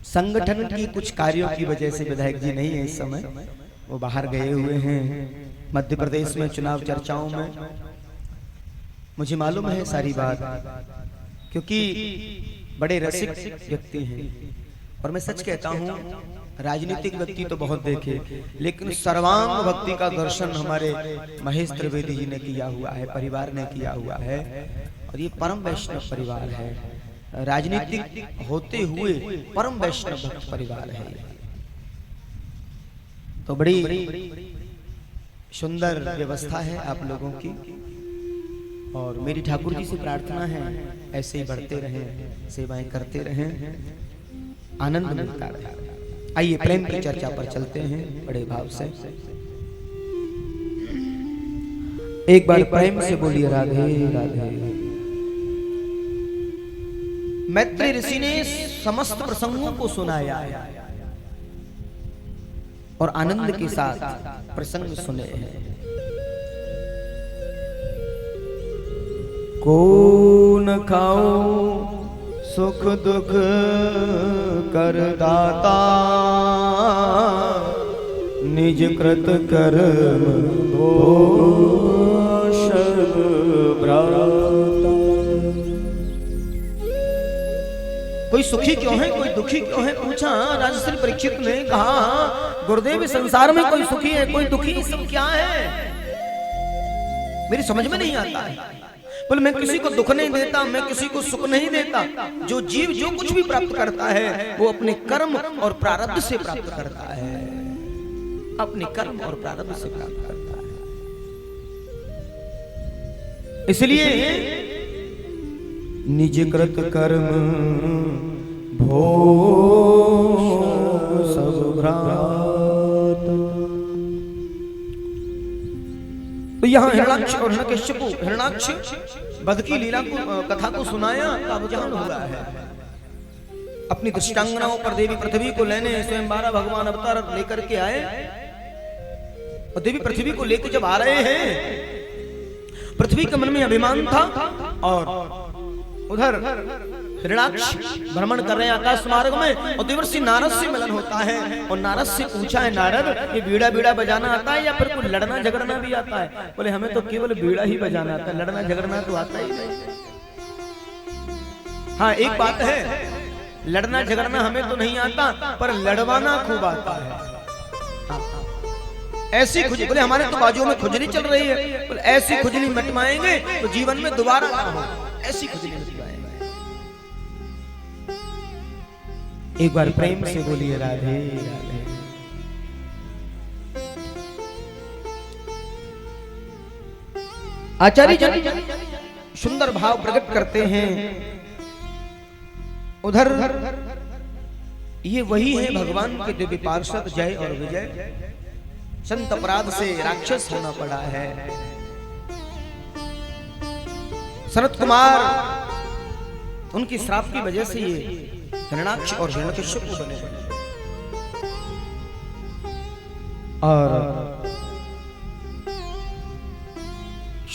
संगठन की कुछ कार्यों की वजह से विधायक जी नहीं है इस समय, वो बाहर गए हुए हैं मध्य प्रदेश में चुनाव चर्चाओं में। मुझे मालूम है सारी बात, क्योंकि बड़े रसिक व्यक्ति हैं। और मैं सच कहता हूँ, राजनीतिक व्यक्ति तो बहुत देखे, लेकिन सर्वांग भक्ति का दर्शन हमारे महेश त्रिवेदी जी ने किया हुआ है, परिवार ने किया हुआ है। और ये परम वैष्णव परिवार है, राजनीतिक होते हुए परम वैष्णव भक्त परिवार है। तो बड़ी सुंदर व्यवस्था है आप लोगों की, और मेरी ठाकुर जी से प्रार्थना है ऐसे ही बढ़ते रहें, सेवाएं करते रहें, आनंद मिलता रहे। आइए प्रेम की चर्चा पर चलते हैं बड़े भाव से। एक बार प्रेम से बोलिए राधे राधे। मैत्री ऋषि ने समस्त प्रसंगों को सुनाया और आनंद के साथ प्रसंग सुने हैं। को न खाओ सुख दुख कर दाता, निज कृत कर्म भोषक भ्राता। कोई सुखी क्यों है, कोई दुखी क्यों है, पूछा राजश्री परीक्षित ने। कहा गुरुदेव, संसार में कोई सुखी है कोई दुखी, सब क्या है, मेरी समझ में नहीं आता है। बोले मैं किसी को दुख नहीं देता, मैं किसी को सुख नहीं देता। जो जीव जो कुछ भी प्राप्त करता है वो अपने कर्म और प्रारब्ध से प्राप्त करता है, अपने कर्म और प्रारब्ध से प्राप्त करता है। इसलिए निज कृत कर्म भो सब भ्रात। तो यहाँ हिरणाक्ष और हिरणाक्ष वध की लीला को, कथा को सुनाया, अवजान हो रहा है। अपनी दृष्टांगनाओं पर देवी पृथ्वी को लेने स्वयं 12 भगवान अवतार लेकर के आए। और देवी पृथ्वी को लेकर जब आ रहे हैं, पृथ्वी के मन में अभिमान था और उधर हिरणाक्ष भ्रमण कर रहे हैं आकाश मार्ग में। और देवर्षि नारद से मिलन होता है और नारद से पूछा है, नारद ये बीड़ा बीड़ा बजाना आता है या फिर कोई लड़ना झगड़ना भी आता है? बोले हमें तो केवल बीड़ा ही बजाना आता है, लड़ना झगड़ना तो आता ही नहीं। हाँ एक बात है, लड़ना झगड़ना हमें तो नहीं आता, पर लड़वाना खूब आता है। हाँ। ऐसी खुजली, बोले हमारे तो बाजुओं में खुजली चल रही है, बोले ऐसी खुजली मिटवाएंगे तो जीवन में दोबारा ना हो, ऐसी खुजली मिटवाएंगे। एक बार प्रेम से बोलिए राधे राधे। आचार्य जन सुंदर भाव प्रकट करते हैं। उधर ये वही है भगवान के दिव्य पार्षद जय और विजय। संत अपराध से राक्षस होना पड़ा है। सनत कुमार उनकी श्राप की वजह से ये हिरणाक्ष और हिरण्यकश्यप बने। और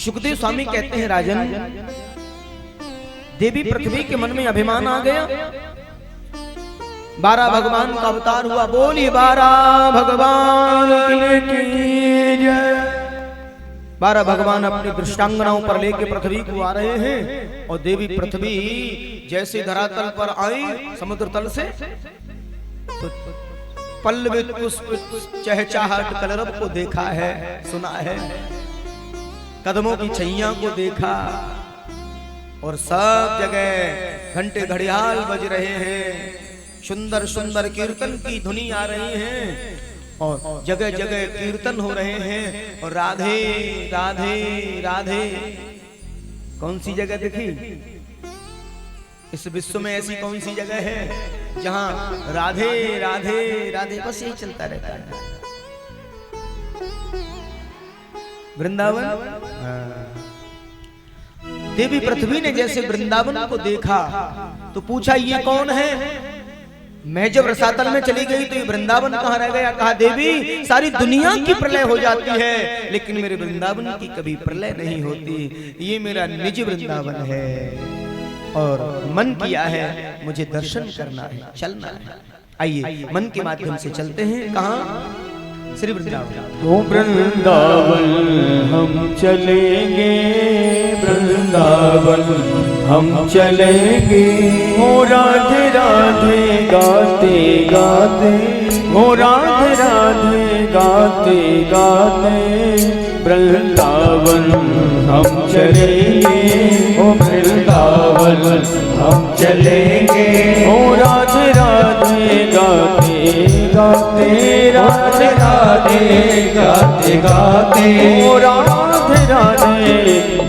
सुखदेव स्वामी कहते हैं, राजन देवी पृथ्वी के मन में अभिमान आ गया। 12 भगवान का अवतार हुआ, बोलिए 12 भगवान की जय। 12 भगवान अपनी दृष्टांगनाओं पर लेके पृथ्वी को आ रहे हैं। और देवी पृथ्वी जैसे धरातल पर आई समुद्र तल से, तो पल्लवित पुष्प चहचहाट कलरव को देखा है, सुना है, कदमों की छैया को देखा, और सब जगह घंटे घड़ियाल बज रहे हैं, सुंदर सुंदर कीर्तन की धुनी आ रही है, और जगह जगह कीर्तन हो रहे हैं। और राधे राधे राधे। कौन सी जगह देखी इस विश्व में? ऐसी कौन सी जगह है जहां राधे राधे राधे बस यही चलता रहता है? वृंदावन। देवी पृथ्वी ने जैसे वृंदावन को देखा तो पूछा ये कौन है? मैं जब रसातल में चली गई तो ये वृंदावन कहाँ रह गया? कहा देवी सारी दुनिया की प्रलय हो जाती है लेकिन मेरे वृंदावन की कभी प्रलय नहीं होती। ये मेरा निज वृंदावन है और मन किया है मुझे दर्शन करना है, चलना है। आइए मन के माध्यम से चलते हैं। कहाँ? श्री वृंदावन। ओ वृंदावन हम चलेंगे, वृंदावन हम चलेंगे। ओ राधे राधे गाते गाते, ओ राधे राधे गाते गाते, वृंदावन हम चलेंगे। ओ वृंदावन हम चलेंगे। ओ राधे राधे गाते गाते, राधे राधे गाते गाते, ओ राधे राधे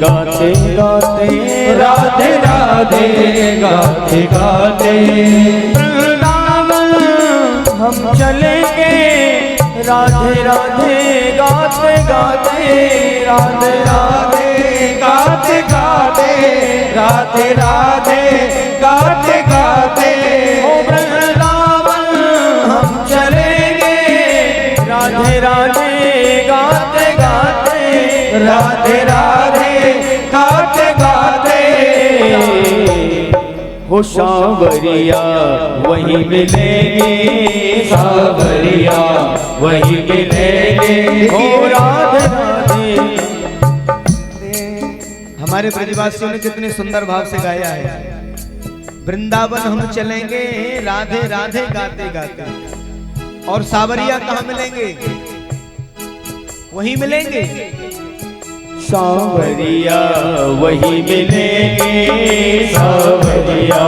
गाते गाते, राधे राधे गाते गाते, वृंदावन हम चलेंगे। राधे राधे गाते गाते, राधे राधे गाते गाते, राधे राधे गाते गाते, ओ वृंदावन हम चलेंगे। राधे राधे गाते गाते, राधे राधे गाते गाते, हो सांवरिया वहीं मिलेंगे, सांवरिया वहीं मिलेंगे। हो राधे राधे। हमारे ब्रजवासियों ने कितने सुंदर भाव से गाया है। वृंदावन हम चलेंगे राधे राधे गाते गाते, और सांवरिया कहाँ मिलेंगे? वहीं मिलेंगे। सांवरिया वहीं मिलेंगे, सांवरिया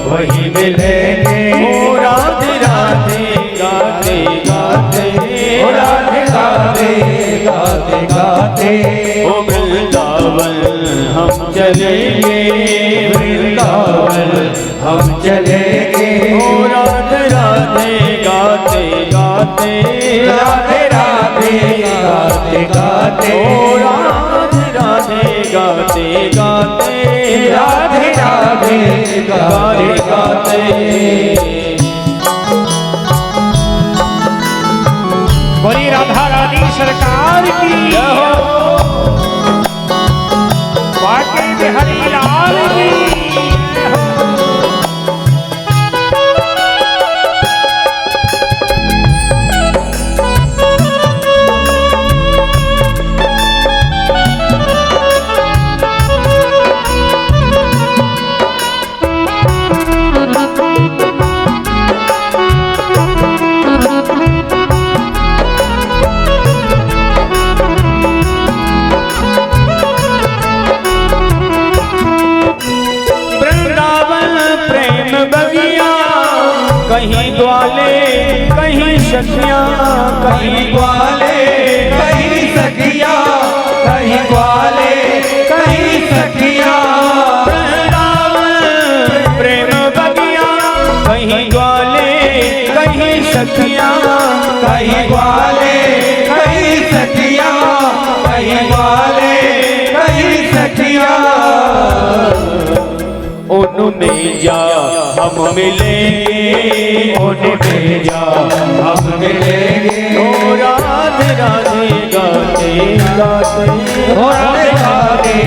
वहीं मिलेंगे। ओ राधे राधे गाते गाते, ओ राधे राधे गाते गाते, ओ वृंदावन हम चलेंगे, वृंदावन हम चलेंगे। ओ राधे राधे गाते गाते, राधे राधे गाते गाते, ओ राधे राधे गाते गाते, राधे राधे गाते गाते। बोली राधा रानी सरकार की, वाकई में हरि लाल की। कहीं ग्वाले कहीं सखियां, कहीं ग्वाले कहीं सखियां, कहीं ग्वाले कहीं सखियां। वृंदावन प्रेम बगिया, कहीं ग्वाले कहीं सखियां, कहीं ग्वाले कहीं सखियां, कहीं ग्वाले कहीं सखियां। उनमें जा हम मिलेंगे, उनमें जा हम मिलेंगे। ओ राधे राधे गाते गाते, ओ राधे राधे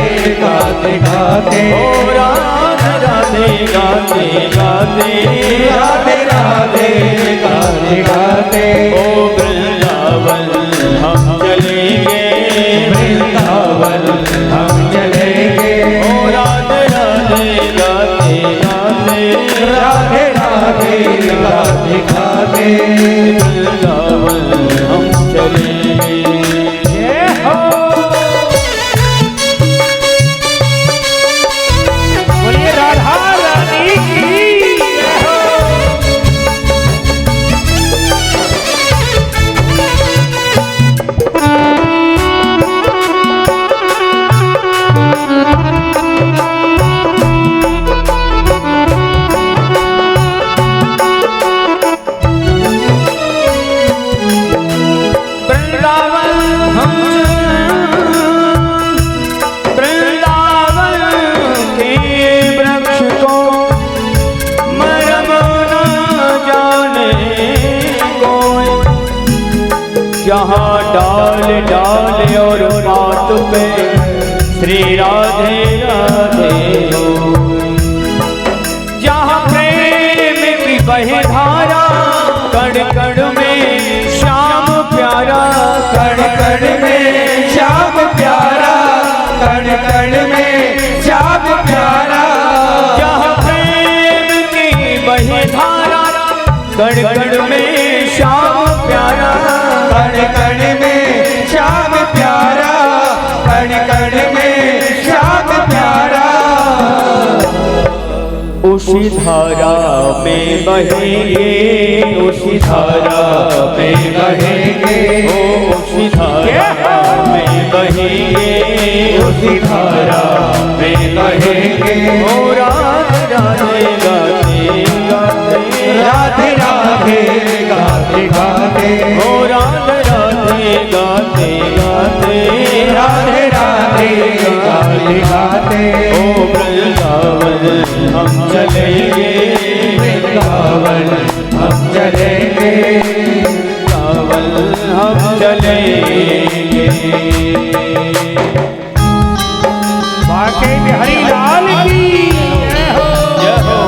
गाते गाते, ओ राधे राधे गाते गाते, राधे राधे गाते गाते। ओ वृंदावन हम चलेंगे, वृंदावन हम चलेंगे। ओ राधे राधे गाते गाते, राधे राधे गाते गाते, वृंदावन हम चलेंगे। बोलिए राधा रानी की। वृंदावन जहाँ डाल डाल और पात पे श्री राधे राधे हो। जहाँ प्रेम की बहे धारा कण कण में श्याम प्यारा, कण कण में श्याम प्यारा, कण कण में श्याम प्यारा। जहाँ प्रेम की बहे धारा कण कण में श्याम प्यारा, कण कण में श्याम प्यारा, कण कण में श्याम प्यारा। उसी धारा में बहेंगे, उसी धारा में बहेंगे, उसी धारा में बहेंगे, उसी धारा में बहेंगे। ओ राधे राधे गाते गाते, राधे राधे गाते गाते, ओ राधे राधे गाते गाते, राधे राधे गाते गाते। ओ वृंदावन हम चलेंगे, वृंदावन हम चलेंगे, वृंदावन हम चलेंगे। वाकई में हरि लाल की जय हो। जय हो।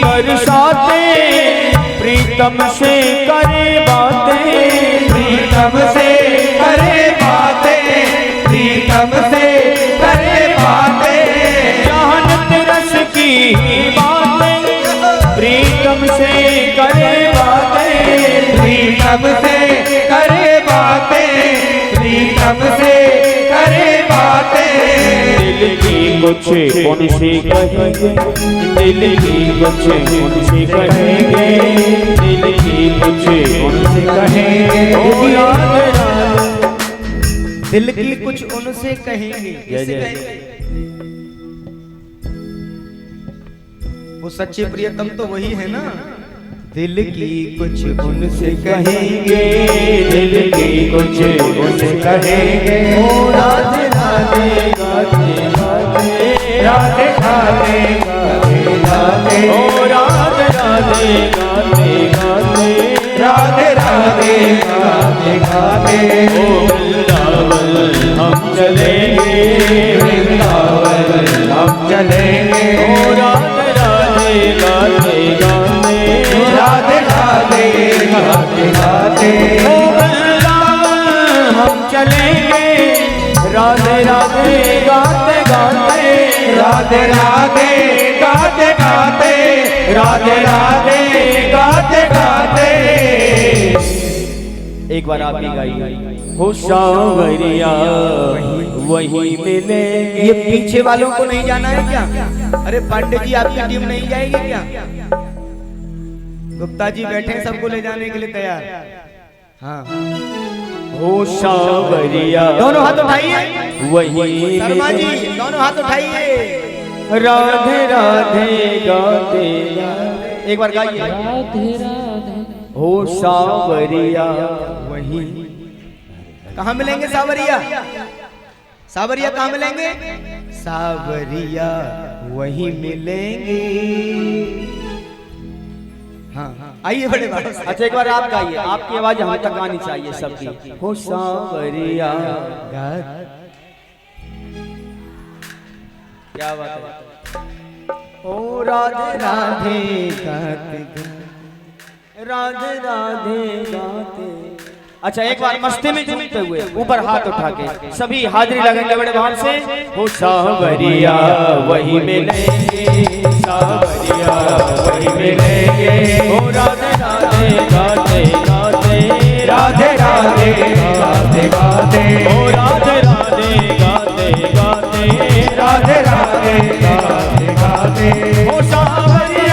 बरसाते प्रीतम से करे बातें, प्रीतम से करे बातें, प्रीतम से करे बातें। जहानत रस की बातें प्रीतम से करे बातें, प्रीतम से करे बातें, प्रीतम से करे बातें। दिल की कुछ उनसे कहेंगे, दिल की कुछ उनसे कहेंगे, दिल की कुछ उनसे कहेंगे। ओ राधे राधे, दिल की कुछ उनसे कहेंगे। जय जय। वो सच्चे प्रियतम तो वही है ना। दिल की कुछ उनसे कहेंगे, दिल की कुछ उनसे कहेंगे। ओ राधे राधे गाते गाते, राधे राधे गाते गाते, ओ राधे राधे गाते गाते, राधे राधे गाते गाते। ओ वृंदावन हम चलेंगे, वृंदावन हम चलेंगे, ओ राधे राधे गाते गाते, राधे राधे गाते गाते। ओ वृंदावन हम चलेंगे, राधे राधे गाते गाते, राधे राधे गाते गाते, राधे राधे गाते गाते। एक बार आप भी गाइए। हो सांवरिया वही मिले। ये पीछे वालों को नहीं जाना है क्या? अरे पांडे जी आपकी टीम नहीं जाएगी क्या? गुप्ता जी बैठे हैं सबको ले जाने के लिए तैयार। हाँ, हो सांवरिया दोनों हाथ उठाइए। वही शर्मा जी मिले, दोनों हाथ उठाइए। राधे राधे गाते गाते। एक बार गाइए। राधे राधे हो सांवरिया वही कहाँ मिलेंगे सावरिया? सावरिया कहाँ मिलेंगे? सावरिया वही मिलेंगे। हाँ हाँ, आइए बड़े बाबा। अच्छा एक बार आप गाइए, आपकी आवाज हम तक आनी चाहिए सबकी। हो सांवरिया, क्या बात है। ओ राधे राधे गाते गाते, राधे राधे गाते। अच्छा एक बार मस्ती में झूमते हुए ऊपर हाथ उठा के सभी हाजिरी लगाएंगे बड़े भाव से। हो सांवरिया वही मिलेंगे, सांवरिया वही मिलेंगे। हो राधे राधे गाते गाते, राधे राधे गाते गाते, हो राधे राधे गाते गाते, राधे राधे गाते गाते। हो सांवरिया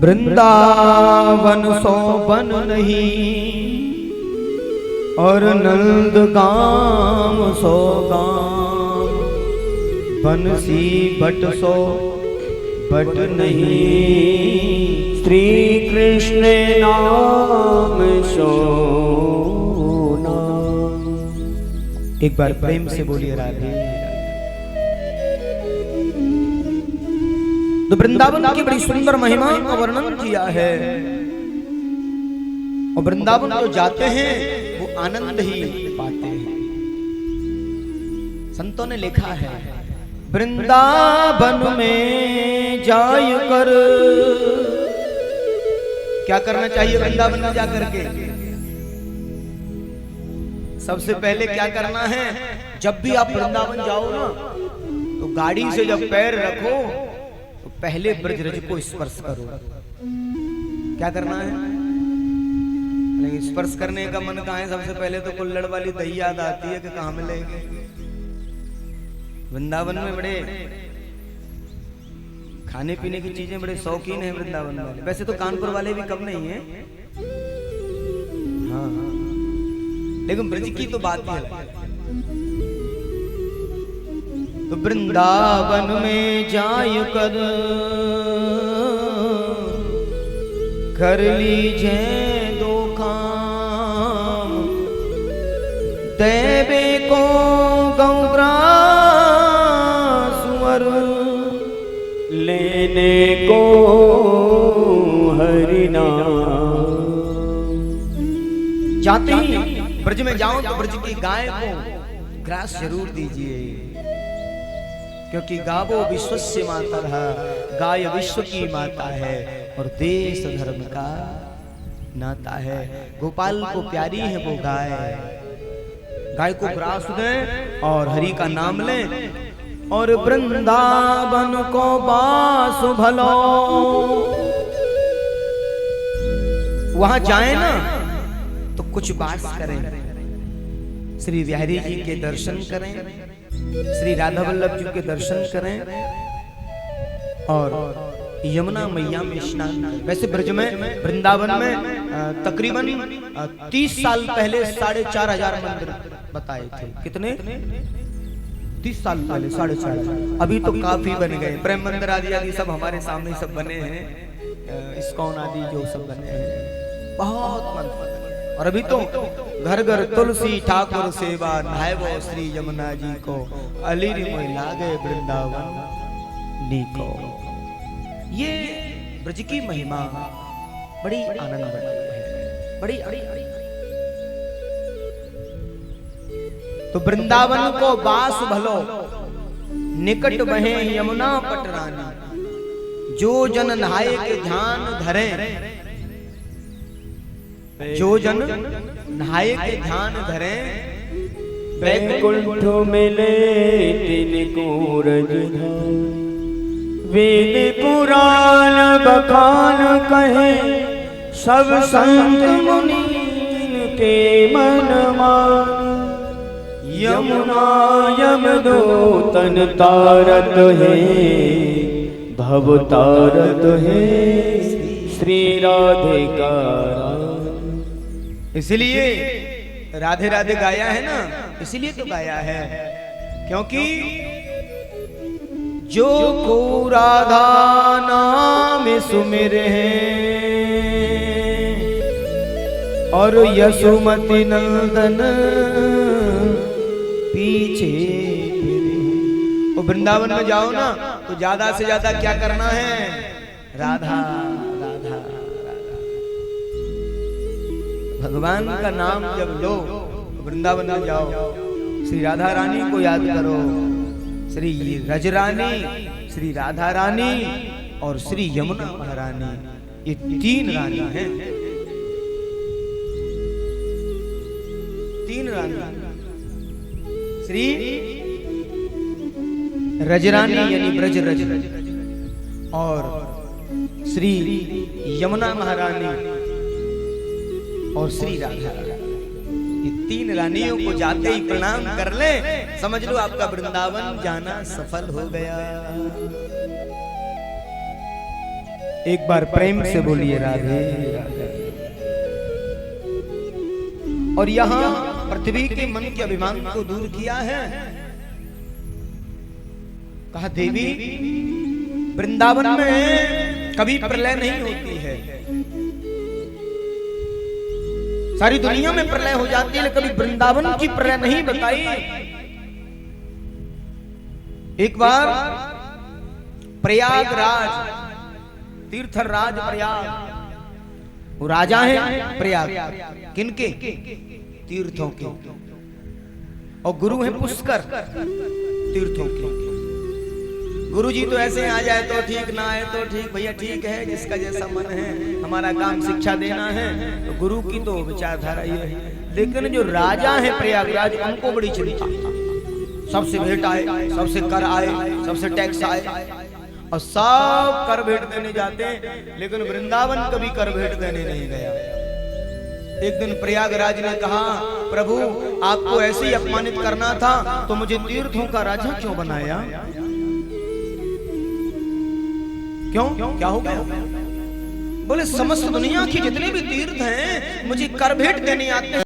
वृंदावन सो बन नहीं और नंदगाम सो गाम, बंसी बट सो बट नहीं, श्री कृष्ण नाम सो नाम। एक बार प्रेम से बोलिए राधे। तो वृंदावन की बड़ी सुंदर महिमा का वर्णन किया है, और वृंदावन जो जाते हैं वो आनंद ही पाते हैं। संतों ने लिखा है, वृंदावन में जाय कर, क्या करना चाहिए वृंदावन में जाकर के? सबसे पहले क्या करना है, जब भी आप वृंदावन जाओ ना, तो गाड़ी से जब पैर रखो तो पहले ब्रजरज को स्पर्श करो। क्या करना है? लेकिन स्पर्श करने का मन कहाँ है? सबसे पहले तो कुल्लड़ वाली दही याद आती है कि कहाँ मिलेगी। वृंदावन में बड़े खाने पीने की चीजें बड़े शौकीन हैं वृंदावन वाले। वैसे तो कानपुर वाले भी कम नहीं है, हाँ, लेकिन ब्रज की तो बात ही है। तो वृंदावन में जाय कर लीजिए दो काम, देवे को गौग्रा सुअर, लेने को हरिनाम। जाते ही ब्रज में जाओ तो ब्रज की गाय को ग्रास जरूर दीजिए, क्योंकि गावो विश्वस्य मातरः, गाय विश्व की माता है और देश धर्म का नाता है। गोपाल को प्यारी है वो गाय, गाय को ग्रास दें और हरि का नाम लें, और वृंदावन को बास भलो। वहां जाए ना तो कुछ बात करें, श्री बिहारी जी के दर्शन करें, श्री राधा वल्लभ जी के दर्शन करें, और यमुना मैया में स्नान करें। वैसे ब्रज में वृंदावन में तकरीबन 30 साल पहले 4,500 मंदिर बताए थे। कितने? 30 साल पहले 4,500। अभी तो काफी बन गए, प्रेम मंदिर आदि आदि सब हमारे सामने सब बने हैं, इस्कॉन आदि जो सब बने हैं, बहुत मंदिर। और अभी तो घर घर तुलसी ठाकुर सेवा, नहायबो श्री यमुना जी को, अली मोय लागे वृंदावन नीको। ये ब्रज की महिमा बड़ी आनंद है, बड़ी तो वृंदावन को बास भलो, निकट बहे यमुना पटरानी, जो जन नहाए के ध्यान धरे, जो जन नहाए के ध्यान धरे, वैकुंठ मिले तिनको रजधाम। वेद पुराण बखान कहे, सब संत मुनि के मन मान। यमुना यमदूतन तारत है, भव तारत है श्री राधिका। इसलिए राधे राधे गाया है ना, इसलिए तो गाया है क्योंकि जो को राधा नाम सुमिर है और यशोमती नंदन पीछे फिरे। वो वृंदावन में जाओ ना तो ज्यादा से ज्यादा क्या करना है? राधा राधा राधा। भगवान का नाम जब लो वृंदावन में जाओ, श्री राधा रानी को याद करो, श्री रजरानी, श्री राधा रानी और श्री यमुना महारानी, ये तीन रानी हैं, तीन रानी। श्री रजरानी यानी ब्रज रज, और श्री यमुना महारानी और श्री राधा। ये तीन रानियों को जाते ही प्रणाम कर ले, समझ लो आपका वृंदावन जाना सफल हो गया। एक बार प्रेम से बोलिए राधे राधे। और यहां पृथ्वी के मन के अभिमान को दूर किया है। कहा देवी वृंदावन में कभी प्रलय नहीं होती है, सारी दुनिया में प्रलय हो जाती है, लेकिन कभी वृंदावन की प्रलय नहीं बताई। एक बार प्रयागराज, तीर्थराज प्रयाग, वो राजा है प्रयाग, किनके? तीर्थों के, और गुरु है पुष्कर, तीर्थों के। गुरु जी तो ऐसे आ जाए तो ठीक, ना आए तो ठीक, भैया ठीक है, जिसका जैसा मन है, हमारा काम शिक्षा देना है, तो गुरु की तो विचारधारा ये है। लेकिन जो राजा है प्रयागराज, उनको बड़ी चिंता, सबसे भेंट आए, सबसे कर आए, सबसे टैक्स आए, और सब कर भेंट देने जाते हैं, लेकिन वृंदावन कभी कर भेंट देने नहीं गया। एक दिन प्रयागराज ने कहा, प्रभु आपको ऐसे ही अपमानित करना था तो मुझे तीर्थों का राजा क्यों बनाया? क्यों? क्या हो गया? बोले समस्त दुनिया की जितने भी तीर्थ हैं मुझे कर भेंट देने आते हैं।